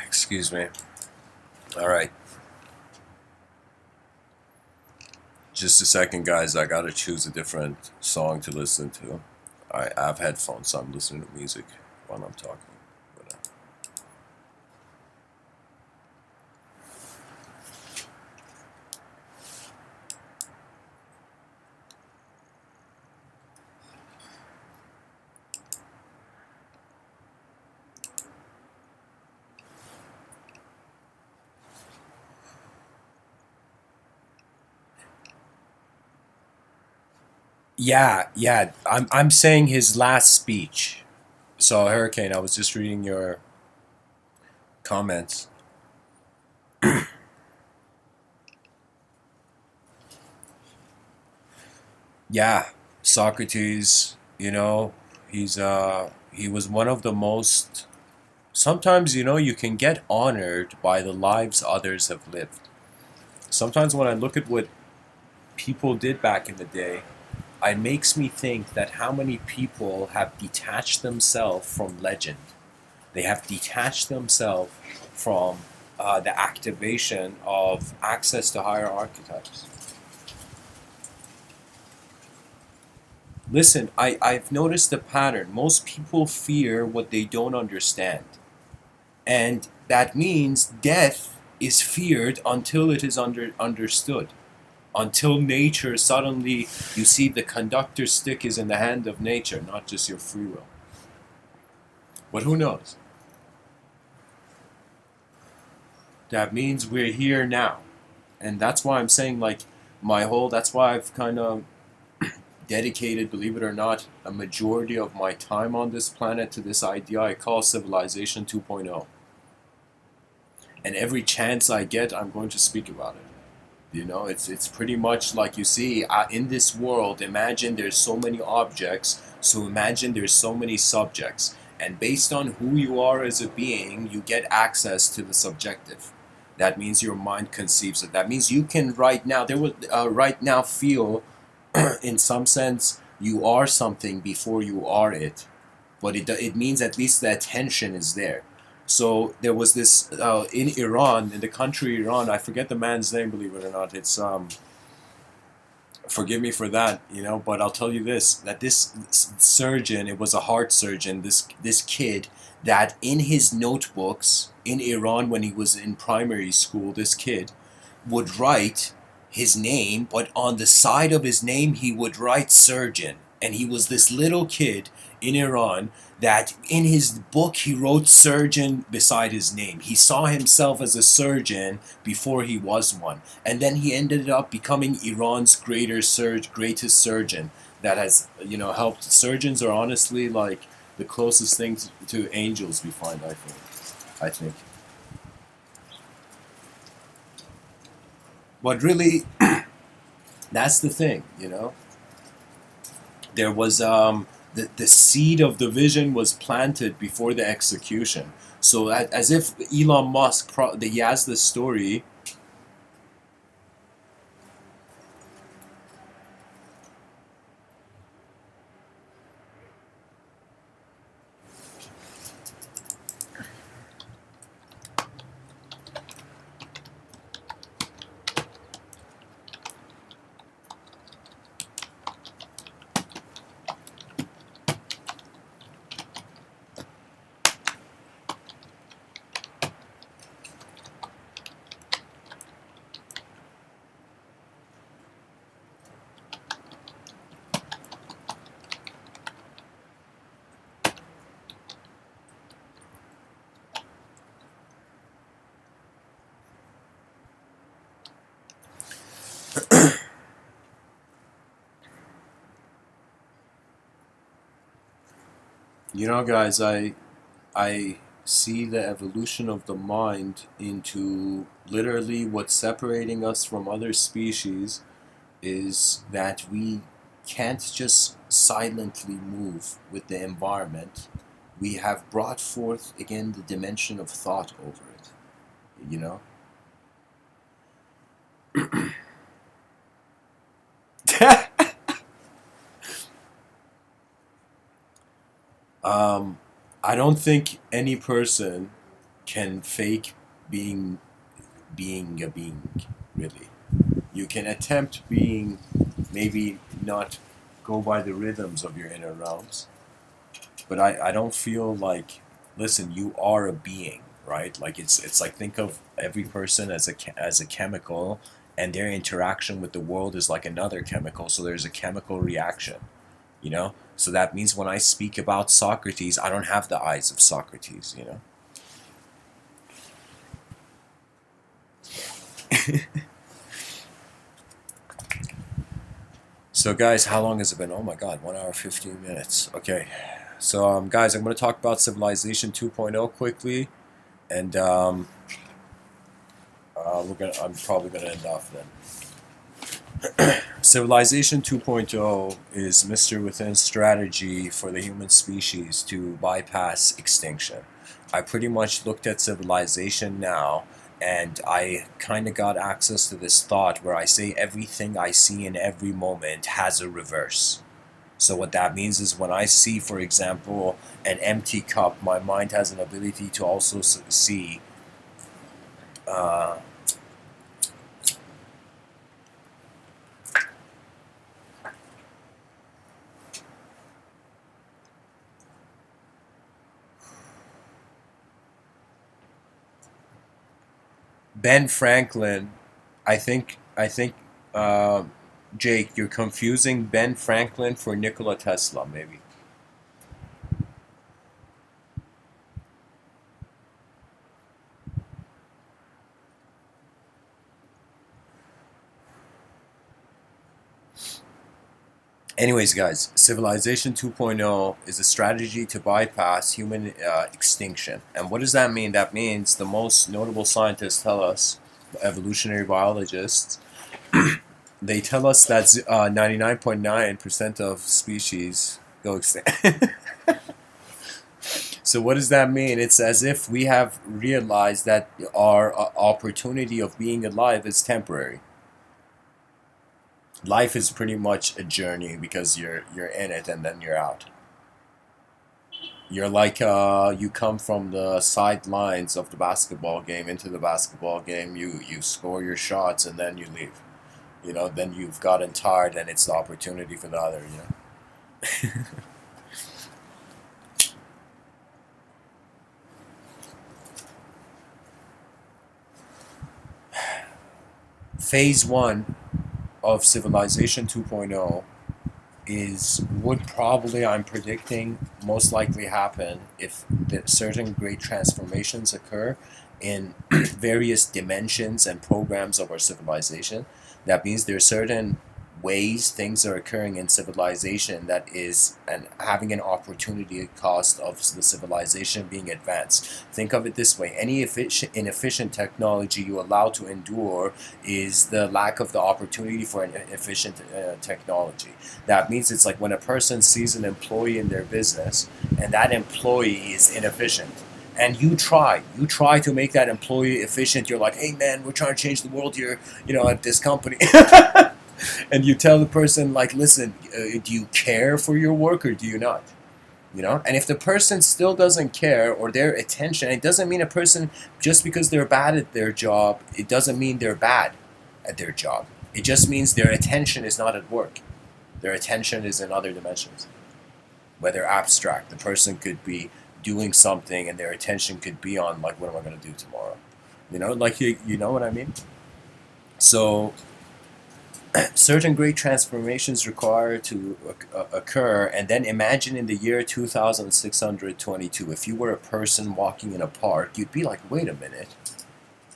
excuse me. All right. Just a second, guys. I gotta choose a different song to listen to. I have headphones, so I'm listening to music while I'm talking. But, yeah, yeah. I'm saying his last speech. So Hurricane, I was just reading your comments. Yeah, Socrates. He was one of the most. Sometimes you can get honored by the lives others have lived. Sometimes when I look at what people did back in the day, it makes me think that how many people have detached themselves from legend. They have detached themselves from the activation of access to higher archetypes. Listen, I've noticed a pattern. Most people fear what they don't understand. And that means death is feared until it is understood. Until nature suddenly, you see the conductor stick is in the hand of nature, not just your free will. But who knows? That means we're here now. And that's why I'm saying, like, that's why I've kind of dedicated, believe it or not, a majority of my time on this planet to this idea I call Civilization 2.0. And every chance I get, I'm going to speak about it. It's pretty much like you see in this world. Imagine there's so many objects, so imagine there's so many subjects, and based on who you are as a being, you get access to the subjective. That means your mind conceives it. That means you can right now feel, in some sense, you are something before you are it, but it means at least the attention is there. So there was this in Iran, in the country Iran. I forget the man's name. Believe it or not, it's forgive me for that, But I'll tell you this: that this surgeon, it was a heart surgeon. This kid, that in his notebooks in Iran when he was in primary school, this kid would write his name, but on the side of his name he would write surgeon. And he was this little kid in Iran that in his book he wrote surgeon beside his name. He saw himself as a surgeon before he was one. And then he ended up becoming Iran's greatest surgeon that has, helped. Surgeons are honestly like the closest thing to angels we find, I think. But really, that's the thing. There was the seed of the vision was planted before the execution. So as if Elon Musk, he has this story. Guys, I see the evolution of the mind into literally what's separating us from other species is that we can't just silently move with the environment. We have brought forth again the dimension of thought over it. You know? um, I don't think any person can fake being being a being, really. You can attempt being, maybe not go by the rhythms of your inner realms, but I don't feel like, listen, you are a being, right? Like it's like, think of every person as as a chemical, and their interaction with the world is like another chemical. So there's a chemical reaction, you know. So that means when I speak about Socrates, I don't have the eyes of Socrates, you know. So guys, how long has it been? Oh my God, 1 hour 15 minutes. Okay, so guys, I'm going to talk about Civilization 2.0 quickly, and I'm probably gonna end off then. Civilization 2.0 is Mr. Within's strategy for the human species to bypass extinction. I pretty much looked at civilization now, and I kind of got access to this thought where I say everything I see in every moment has a reverse. So what that means is when I see, for example, an empty cup, my mind has an ability to also see uh, Ben Franklin. I think uh, Jake, you're confusing Ben Franklin for Nikola Tesla, maybe. Anyways, guys, Civilization 2.0 is a strategy to bypass human extinction. And what does that mean? That means the most notable scientists tell us, evolutionary biologists, they tell us that 99.9% of species go extinct. So what does that mean? It's as if we have realized that our opportunity of being alive is temporary. Life is pretty much a journey because you're in it and then you're out. You're like you come from the sidelines of the basketball game into the basketball game. You score your shots and then you leave. You know, then you've gotten tired and it's the opportunity for the other. You know. Phase one of Civilization 2.0 is would probably, I'm predicting, most likely happen if certain great transformations occur in various dimensions and programs of our civilization. That means there are certain ways things are occurring in civilization that is and having an opportunity cost of the civilization being advanced. Think of it this way: any inefficient technology you allow to endure is the lack of the opportunity for an efficient technology. That means it's like when a person sees an employee in their business and that employee is inefficient, and you try to make that employee efficient. You're like, hey man, we're trying to change the world here, you know, at this company. And you tell the person like, listen, do you care for your work or do you not? You know, and if the person still doesn't care, or their attention, it doesn't mean a person, just because they're bad at their job, it doesn't mean they're bad at their job. It just means their attention is not at work. Their attention is in other dimensions, whether abstract. The person could be doing something and their attention could be on, like, what am I going to do tomorrow? You know, like, you know what I mean? So certain great transformations require to occur, and then imagine in the year 2622, if you were a person walking in a park, you'd be like, wait a minute,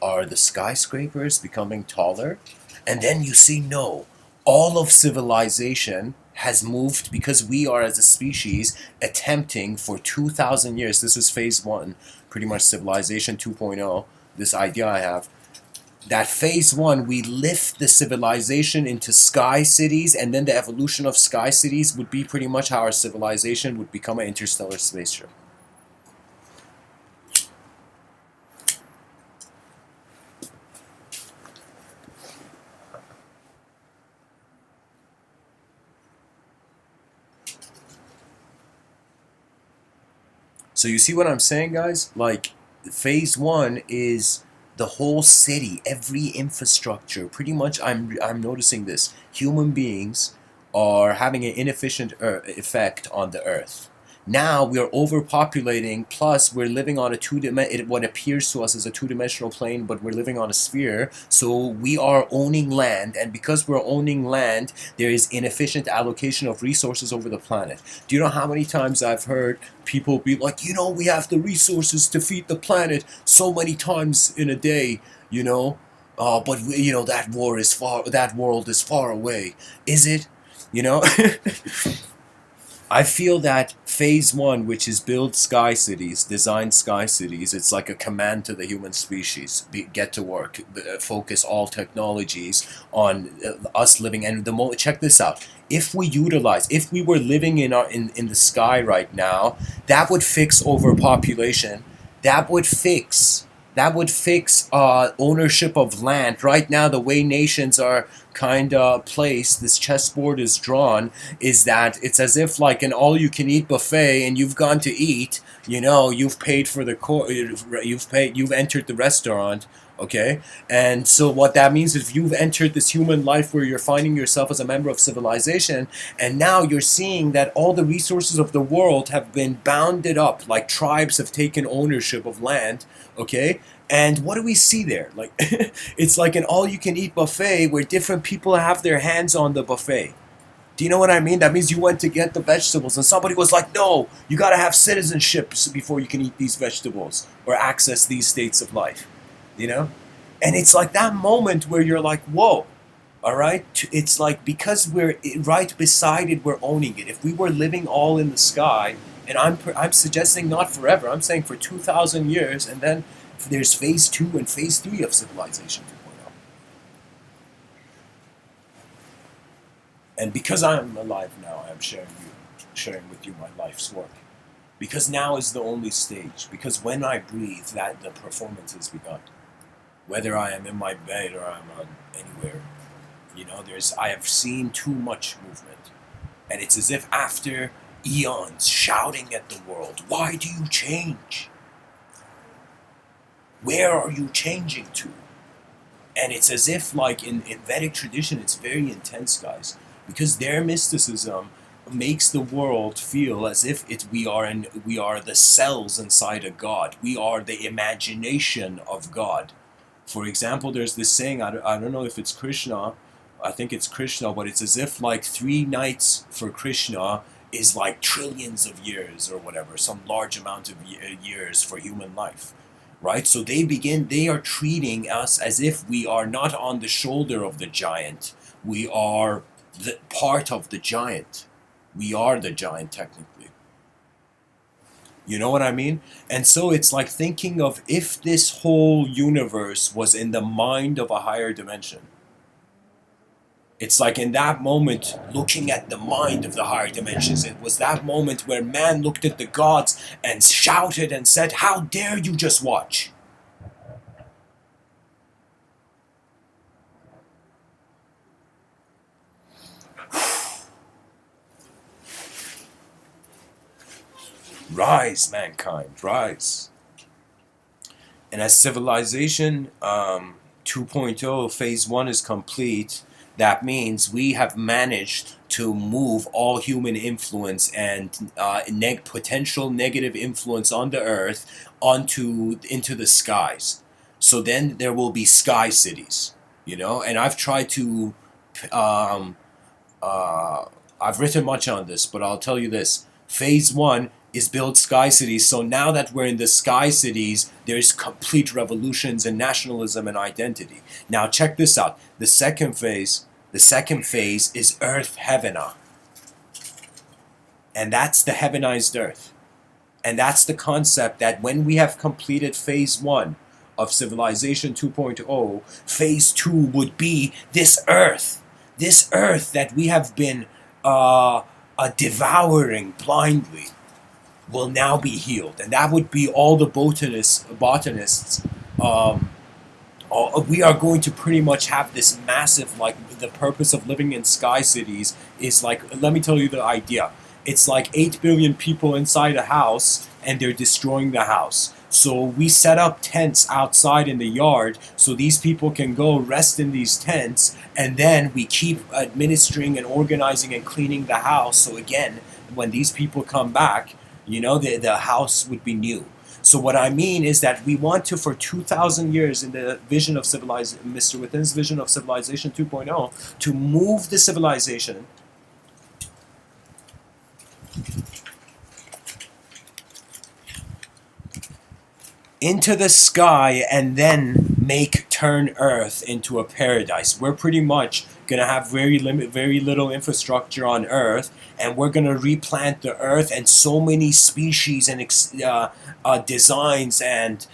are the skyscrapers becoming taller? And then you see, no, all of civilization has moved because we are, as a species, attempting for 2,000 years. This is phase one, pretty much Civilization 2.0, this idea I have. That phase one, we lift the civilization into sky cities, and then the evolution of sky cities would be pretty much how our civilization would become an interstellar spaceship. So you see what I'm saying, guys? Like, phase one is the whole city, every infrastructure, pretty much I'm noticing this. Human beings are having an inefficient effect on the earth. Now we are overpopulating, plus we're living on a what appears to us as a two-dimensional plane, but we're living on a sphere. So we are owning land, and because we're owning land, there is inefficient allocation of resources over the planet. Do you know how many times I've heard people be like, we have the resources to feed the planet so many times in a day, but that world is far away. Is it? You know? I feel that phase one, which is build sky cities, design sky cities, it's like a command to the human species. Get to work, focus all technologies on us living. And check this out. If we were living in the sky right now, that would fix overpopulation. That would fix ownership of land. Right now, the way nations are kind of placed, this chessboard is drawn, is that it's as if like an all-you-can-eat buffet, and you've gone to eat. You've paid for you've entered the restaurant. Okay, and so what that means is you've entered this human life where you're finding yourself as a member of civilization, and now you're seeing that all the resources of the world have been bounded up, like tribes have taken ownership of land. Okay, and what do we see there? Like, it's like an all-you-can-eat buffet where different people have their hands on the buffet. Do you know what I mean? That means you went to get the vegetables and somebody was like, no, you gotta have citizenship before you can eat these vegetables or access these states of life. And it's like that moment where you're like, whoa, all right? It's like, because we're right beside it, we're owning it. If we were living all in the sky, and I'm suggesting not forever, I'm saying for 2,000 years, and then there's phase 2 and phase 3 of civilization 2.0. And because I'm alive now, I'm sharing with you my life's work. Because now is the only stage. Because when I breathe, that the performance has begun. Whether I am in my bed or I'm on anywhere, I have seen too much movement. And it's as if after eons shouting at the world, why do you change? Where are you changing to? And it's as if, like in Vedic tradition, it's very intense, guys, because their mysticism makes the world feel as if we are the cells inside a god. We are the imagination of God. For example, there's this saying, I don't know if it's Krishna, I think it's Krishna, but it's as if like 3 nights for Krishna is like trillions of years or whatever, some large amount of years for human life, right? So they are treating us as if we are not on the shoulder of the giant, we are the part of the giant. We are the giant, technically. You know what I mean? And so it's like thinking of if this whole universe was in the mind of a higher dimension. It's like in that moment, looking at the mind of the higher dimensions, it was that moment where man looked at the gods and shouted and said, how dare you just watch? Rise, mankind, rise. And as civilization 2.0 phase 1 is complete, that means we have managed to move all human influence and potential negative influence on the earth into the skies. So then there will be sky cities, and I've tried to I've written much on this, but I'll tell you this. Phase 1 is build sky cities. So now that we're in the sky cities, there's complete revolutions in nationalism and identity. Now check this out. The second phase is Earth Heavena. And that's the heavenized Earth. And that's the concept that when we have completed phase 1 of civilization 2.0, phase 2 would be this Earth that we have been devouring blindly will now be healed, and that would be all the botanists. We are going to pretty much have this massive, like, the purpose of living in sky cities is like, let me tell you the idea. It's like 8 billion people inside a house, and they're destroying the house. So we set up tents outside in the yard so these people can go rest in these tents, and then we keep administering and organizing and cleaning the house. So again, when these people come back, the house would be new. So what I mean is that we want to, for 2,000 years, in the vision of Mr. Within's vision of Civilization 2.0, to move the civilization into the sky and then turn Earth into a paradise. We're pretty much gonna have very little infrastructure on Earth, and we're gonna replant the Earth, and so many species and designs and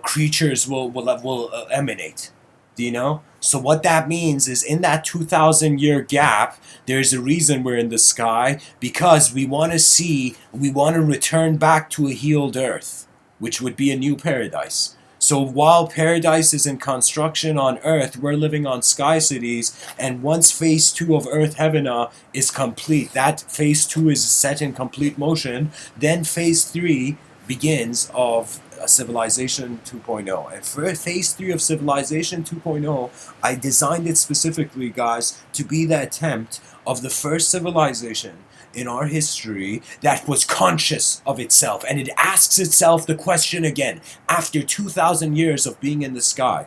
creatures will emanate. Do you know? So what that means is, in that 2,000-year gap, there's a reason we're in the sky, because we want to return back to a healed Earth, which would be a new paradise. So while paradise is in construction on Earth, we're living on sky cities, and once phase 2 of Earth Heavena is complete, that phase 2 is set in complete motion, then phase 3 begins of Civilization 2.0. And for phase 3 of Civilization 2.0, I designed it specifically, guys, to be the attempt of the first civilization in our history that was conscious of itself, and it asks itself the question again. After 2,000 years of being in the sky,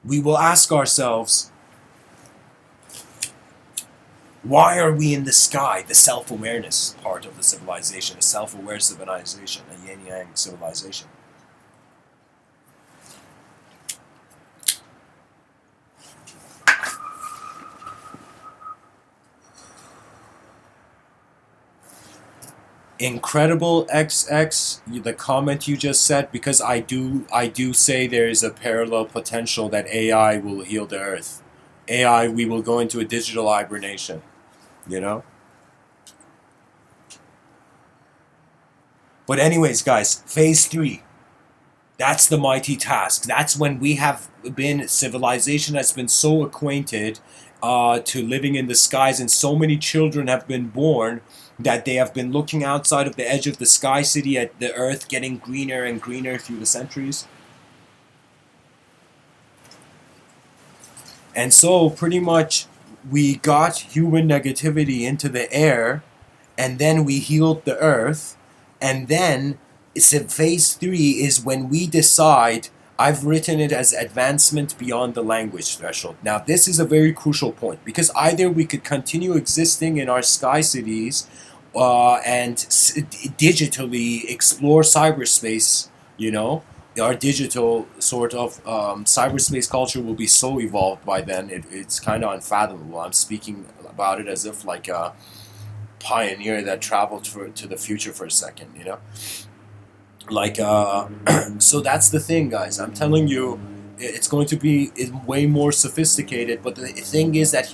we will ask ourselves, why are we in the sky? The self-awareness part of the civilization, a self-aware civilization, a yin-yang civilization. Incredible XX, the comment you just said, because I do say there is a parallel potential that AI will heal the Earth. AI, we will go into a digital hibernation, you know? But anyways, guys, phase 3. That's the mighty task. That's when civilization has been so acquainted to living in the skies, and so many children have been born that they have been looking outside of the edge of the sky city at the Earth getting greener and greener through the centuries. And so pretty much we got human negativity into the air, and then we healed the Earth, and then phase 3 is when we decide. I've written it as advancement beyond the language threshold. Now this is a very crucial point, because either we could continue existing in our sky cities and digitally explore cyberspace, our digital sort of cyberspace culture will be so evolved by then, it's kind of unfathomable. I'm speaking about it as if like a pioneer that traveled to the future for a second, so that's the thing, guys. I'm telling you, it's going to be way more sophisticated, but the thing is that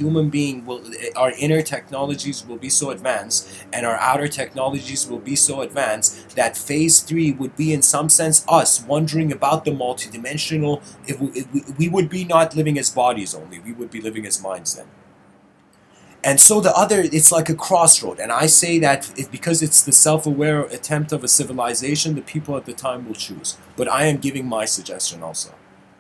our inner technologies will be so advanced, and our outer technologies will be so advanced, that phase 3 would be in some sense us wondering about the multidimensional. We would be not living as bodies only, we would be living as minds then. And so it's like a crossroad. And I say that because it's the self-aware attempt of a civilization, the people at the time will choose. But I am giving my suggestion also.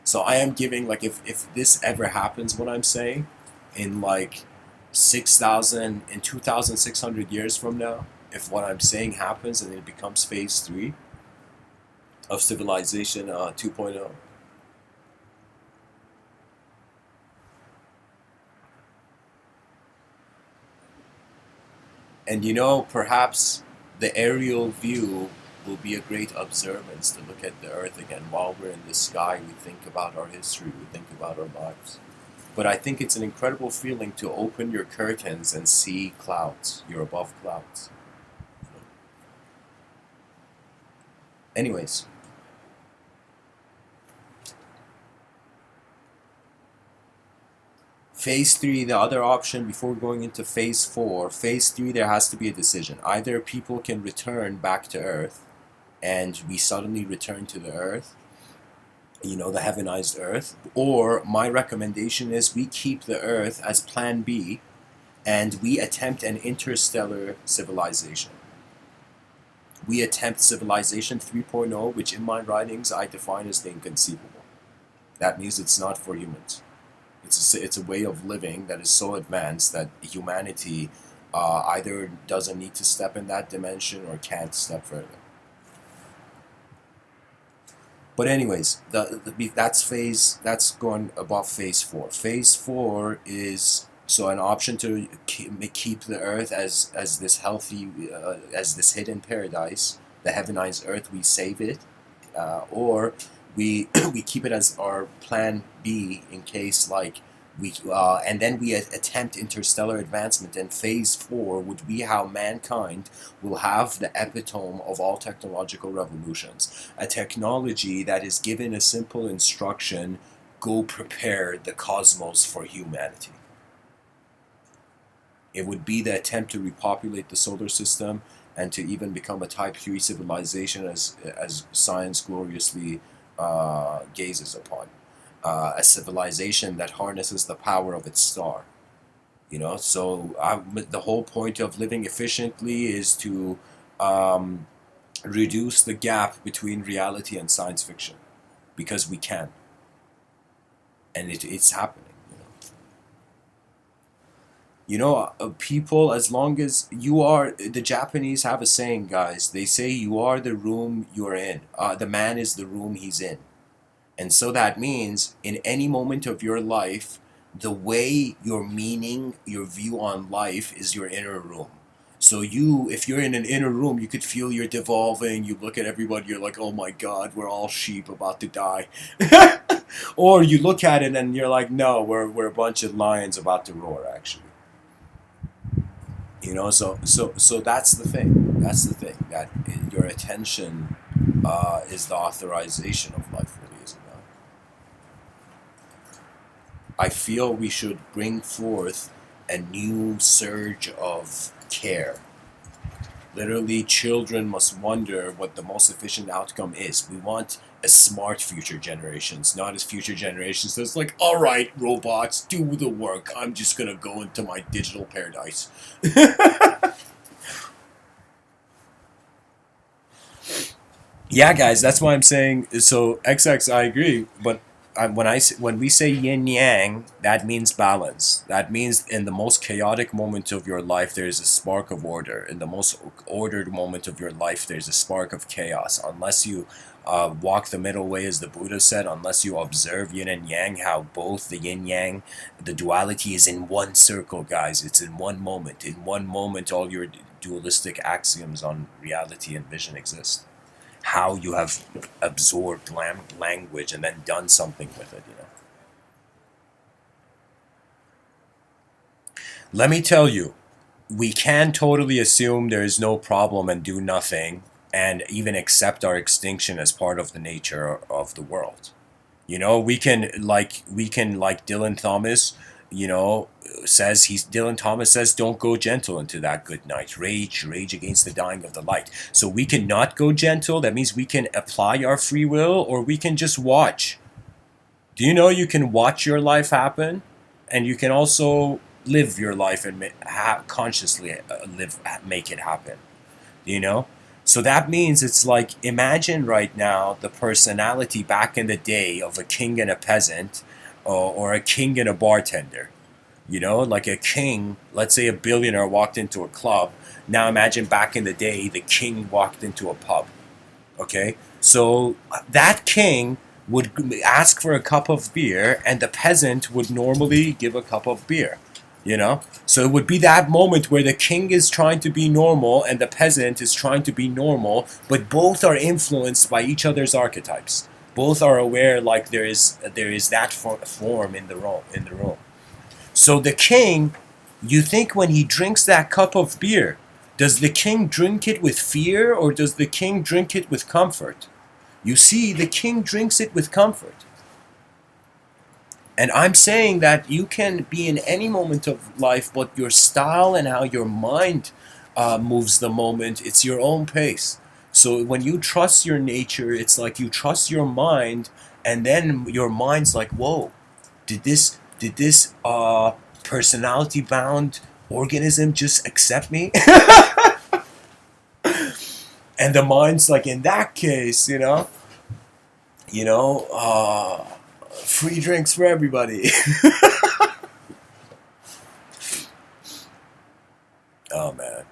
So I am giving, like, if this ever happens, what I'm saying, in like 2,600 years from now, if what I'm saying happens and it becomes phase 3 of Civilization 2.0, and perhaps the aerial view will be a great observance to look at the Earth again. While we're in the sky, we think about our history, we think about our lives. But I think it's an incredible feeling to open your curtains and see clouds. You're above clouds. Anyways. Phase 3, the other option before going into phase 4, phase 3, there has to be a decision. Either people can return back to Earth, and we suddenly return to the Earth, the heavenized Earth, or my recommendation is we keep the Earth as plan B, and we attempt an interstellar civilization. we attempt civilization 3.0, which in my writings I define as the inconceivable. That means it's not for humans. It's a way of living that is so advanced that humanity either doesn't need to step in that dimension or can't step further. But anyways, that's going above phase 4. Phase 4 is so an option to keep the earth as this healthy as this hidden paradise, the heavenized earth. We save it, or we we keep it as our plan B in case like and then we attempt interstellar advancement. And phase 4 would be how mankind will have the epitome of all technological revolutions, a technology that is given a simple instruction: go prepare the cosmos for humanity. It would be the attempt to repopulate the solar system and to even become a type 3 civilization, as science gloriously gazes upon. A civilization that harnesses the power of its star. So the whole point of living efficiently is to reduce the gap between reality and science fiction, because we can, and it's happening. People, as long as you are, the Japanese have a saying, guys. They say you are the room you're in. The man is the room he's in. And so that means in any moment of your life, the way your meaning, your view on life is your inner room. So if you're in an inner room, you could feel you're devolving. You look at everybody, you're like, oh my God, we're all sheep about to die. Or you look at it and you're like, no, we're a bunch of lions about to roar, actually. So that's the thing. That's the thing, that your attention is the authorization of life, really, is it not? I feel we should bring forth a new surge of care. Literally, children must wonder what the most efficient outcome is. We want a smart future generations, not as future generations that's like, all right, robots, do the work. I'm just going to go into my digital paradise. Yeah, guys, that's why I'm saying. So XX, I agree, but when we say yin yang, that means balance. That means in the most chaotic moment of your life, there is a spark of order. In the most ordered moment of your life, there's a spark of chaos. Unless you walk the middle way, as the Buddha said, unless you observe yin and yang, how both the yin yang, the duality is in one circle, guys. It's in one moment. In one moment, all your dualistic axioms on reality and vision exist. How you have absorbed language and then done something with it. Let me tell you, we can totally assume there is no problem and do nothing and even accept our extinction as part of the nature of the world. We can like Dylan Thomas, you know, Dylan Thomas says, don't go gentle into that good night. Rage against the dying of the light. So we can not go gentle. That means we can apply our free will, or we can just watch. Do you know you can watch your life happen, and you can also live your life and consciously make it happen? You know? So that means it's like, imagine right now the personality back in the day of a king and a peasant, or a king and a bartender. Like a king, let's say a billionaire walked into a club. Now imagine back in the day, the king walked into a pub. Okay? So that king would ask for a cup of beer, and the peasant would normally give a cup of beer. So it would be that moment where the king is trying to be normal and the peasant is trying to be normal, but both are influenced by each other's archetypes. Both are aware, like there is that form in the room. So the king, you think when he drinks that cup of beer, does the king drink it with fear, or does the king drink it with comfort? You see, the king drinks it with comfort. And I'm saying that you can be in any moment of life, but your style and how your mind moves the moment, it's your own pace. So when you trust your nature, it's like you trust your mind, and then your mind's like, whoa, did this personality bound organism just accept me? And the mind's like, in that case, free drinks for everybody. Oh man.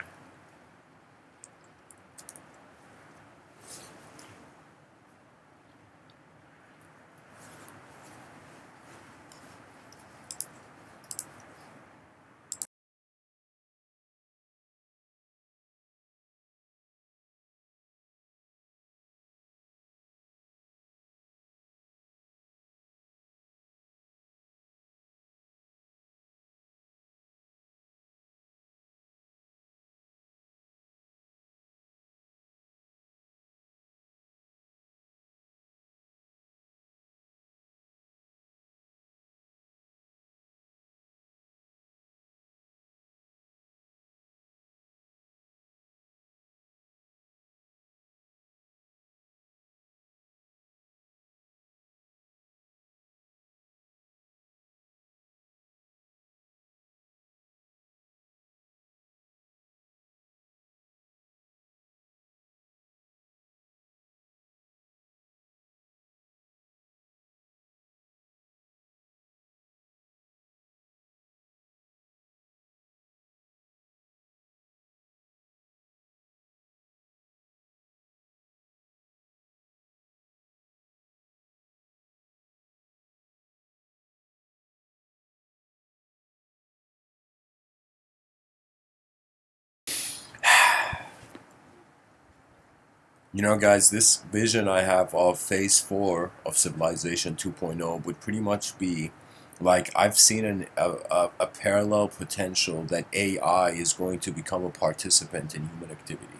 Guys, this vision I have of phase 4 of civilization 2.0 would pretty much be like I've seen a parallel potential that AI is going to become a participant in human activity.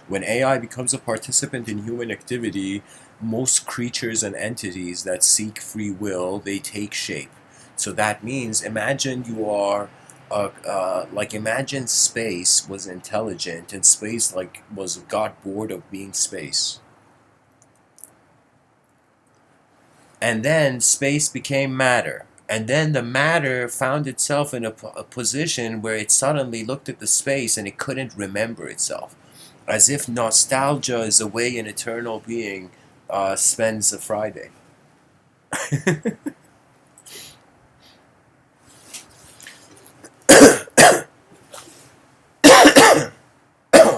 When AI becomes a participant in human activity, most creatures and entities that seek free will, they take shape. So that means, imagine you are, imagine space was intelligent and space got bored of being space. And then space became matter. And then the matter found itself in a position where it suddenly looked at the space and it couldn't remember itself. As if nostalgia is the way an eternal being spends a Friday.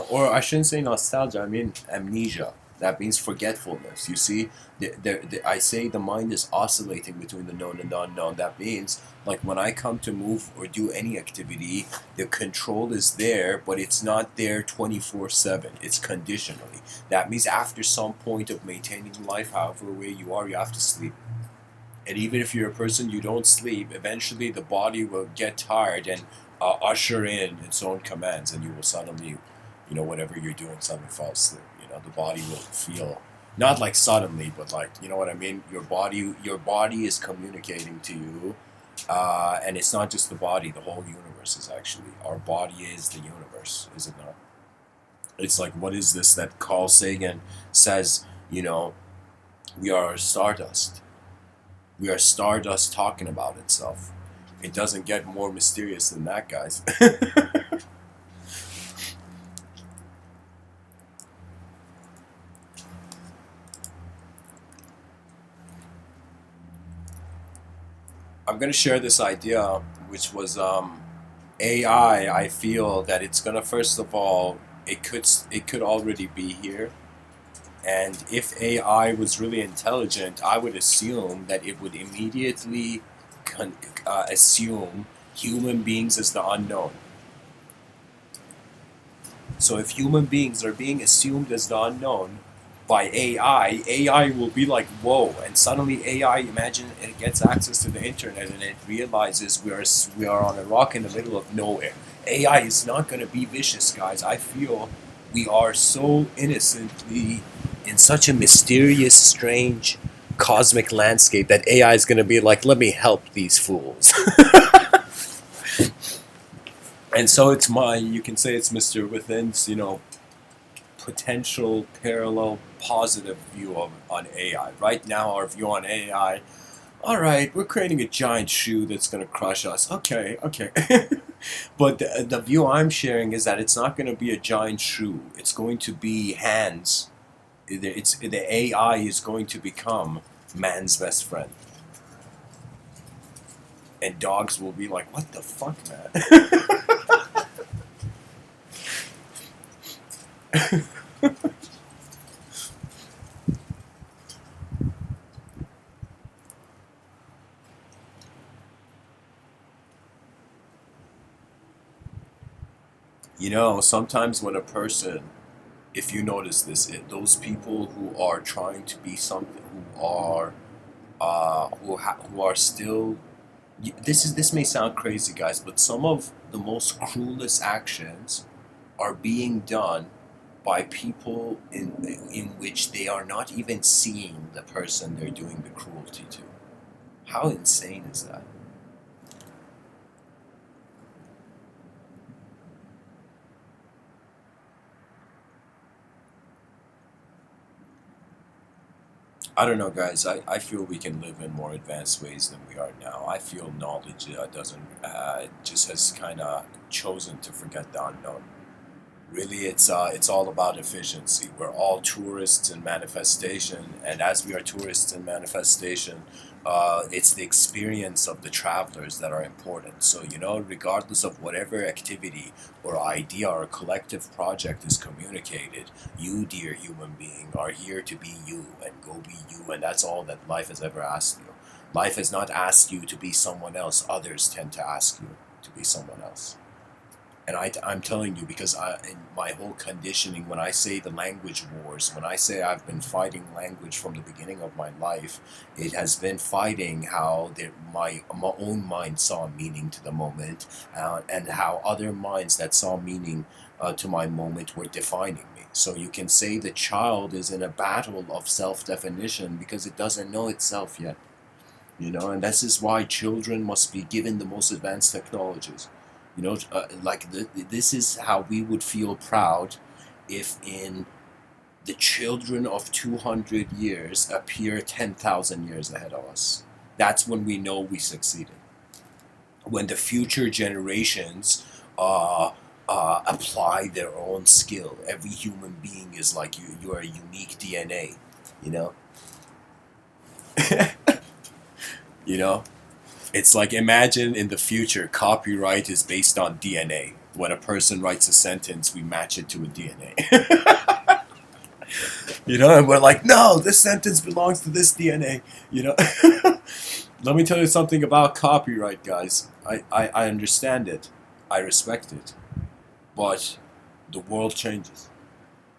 Or I shouldn't say nostalgia, I mean amnesia. That means forgetfulness. You see, I say the mind is oscillating between the known and the unknown. That means, like when I come to move or do any activity, the control is there, but it's not there 24/7. It's conditionally. That means after some point of maintaining life, however way you are, you have to sleep. And even if you're a person you don't sleep, eventually the body will get tired and usher in its own commands, and you will suddenly, whatever you're doing, suddenly fall asleep. The body will feel not like suddenly, but like what I mean. Your body is communicating to you, and it's not just the body. The whole universe is actually our body is the universe, is it not? It's like what is this that Carl Sagan says? We are stardust. We are stardust talking about itself. It doesn't get more mysterious than that, guys. I'm going to share this idea, which was AI. I feel that it's going to, first of all, it could already be here. And if AI was really intelligent, I would assume that it would immediately assume human beings as the unknown. So if human beings are being assumed as the unknown by AI will be like, whoa, and suddenly AI, imagine it gets access to the internet and it realizes we are on a rock in the middle of nowhere. AI is not going to be vicious, guys. I feel we are so innocently in such a mysterious, strange, cosmic landscape that AI is going to be like, let me help these fools. And so you can say it's Mr. Within's, potential parallel positive view on AI. Right now, our view on AI, all right, we're creating a giant shoe that's going to crush us. Okay, okay. But the view I'm sharing is that it's not going to be a giant shoe. It's going to be hands. The AI is going to become man's best friend, and dogs will be like, "What the fuck, man?" You know, sometimes when a person, if you notice this, those people who are trying to be something, who are still, this may sound crazy, guys, but some of the most cruelest actions are being done by people in which they are not even seeing the person they're doing the cruelty to. How insane is that? I don't know, guys. I feel we can live in more advanced ways than we are now. I feel knowledge doesn't just has kind of chosen to forget the unknown. Really, it's all about efficiency. We're all tourists in manifestation, and as we are tourists in manifestation, it's the experience of the travelers that are important. So, you know, regardless of whatever activity or idea or collective project is communicated, you, dear human being, are here to be you and go be you, and that's all that life has ever asked you. Life has not asked you to be someone else. Others tend to ask you to be someone else. And I'm telling you, because in my whole conditioning, when I say the language wars, when I say I've been fighting language from the beginning of my life, it has been fighting how my own mind saw meaning to the moment, and how other minds that saw meaning to my moment were defining me. So you can say the child is in a battle of self-definition because it doesn't know itself yet. You know, and this is why children must be given the most advanced technologies. You know, this is how we would feel proud if in the children of 200 years appear 10,000 years ahead of us. That's when we know we succeeded. When the future generations apply their own skill. Every human being is like you. You are a unique DNA. You know. You know. It's like, imagine in the future, copyright is based on DNA. When a person writes a sentence, we match it to a DNA. You know, and we're like, no, this sentence belongs to this DNA. You know, let me tell you something about copyright, guys. I understand it, I respect it, but the world changes.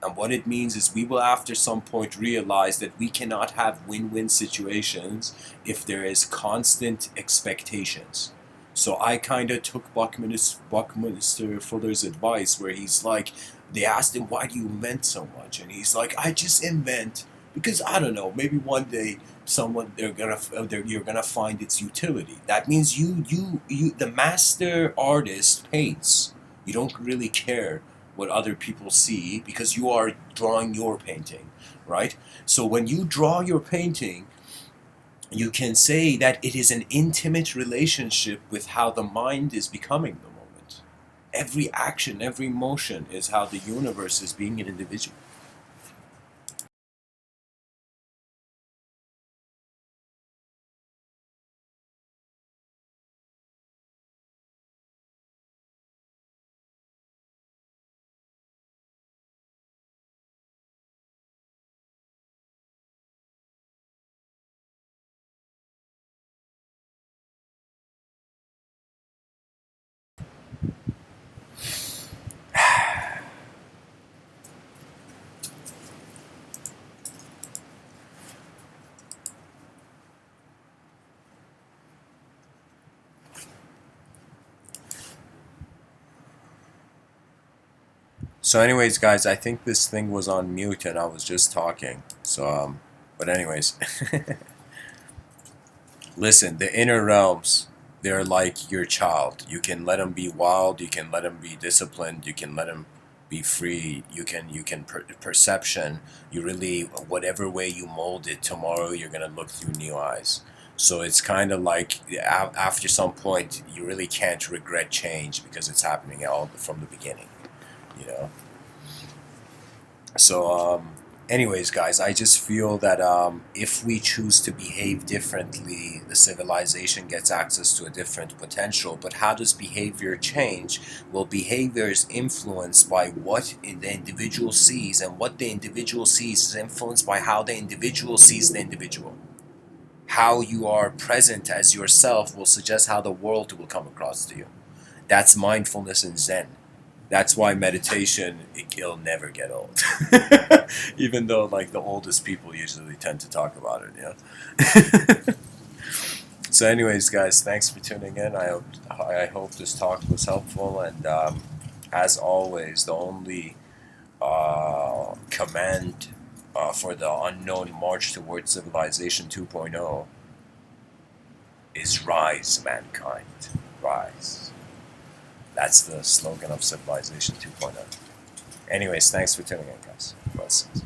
And what it means is we will, after some point, realize that we cannot have win-win situations if there is constant expectations. So I kind of took Buckminster Fuller's advice, where he's like, they asked him, "Why do you invent so much?" And he's like, "I just invent because I don't know. Maybe one day you're gonna find its utility. That means the master artist paints. You don't really care what other people see because you are drawing your painting, right? So when you draw your painting, you can say that it is an intimate relationship with how the mind is becoming the moment. Every action, every motion is how the universe is being an individual. So, anyways, guys, I think this thing was on mute and I was just talking. So, but anyways, listen, the inner realms, they're like your child. You can let them be wild, you can let them be disciplined, you can let them be free, perception, you really, whatever way you mold it, tomorrow you're going to look through new eyes. So it's kind of like after some point, you really can't regret change because it's happening all from the beginning, you know. So, anyways, guys, I just feel that if we choose to behave differently, the civilization gets access to a different potential. But how does behavior change? Well, behavior is influenced by what the individual sees, and what the individual sees is influenced by how the individual sees the individual. How you are present as yourself will suggest how the world will come across to you. That's mindfulness and Zen. That's why meditation, it'll never get old. Even though like the oldest people usually tend to talk about it, So anyways, guys, thanks for tuning in. I hope this talk was helpful, and as always, the only command for the unknown march towards civilization 2.0 is rise, mankind, rise. That's the slogan of civilization 2.0. Anyways, thanks for tuning in, guys. Blessings.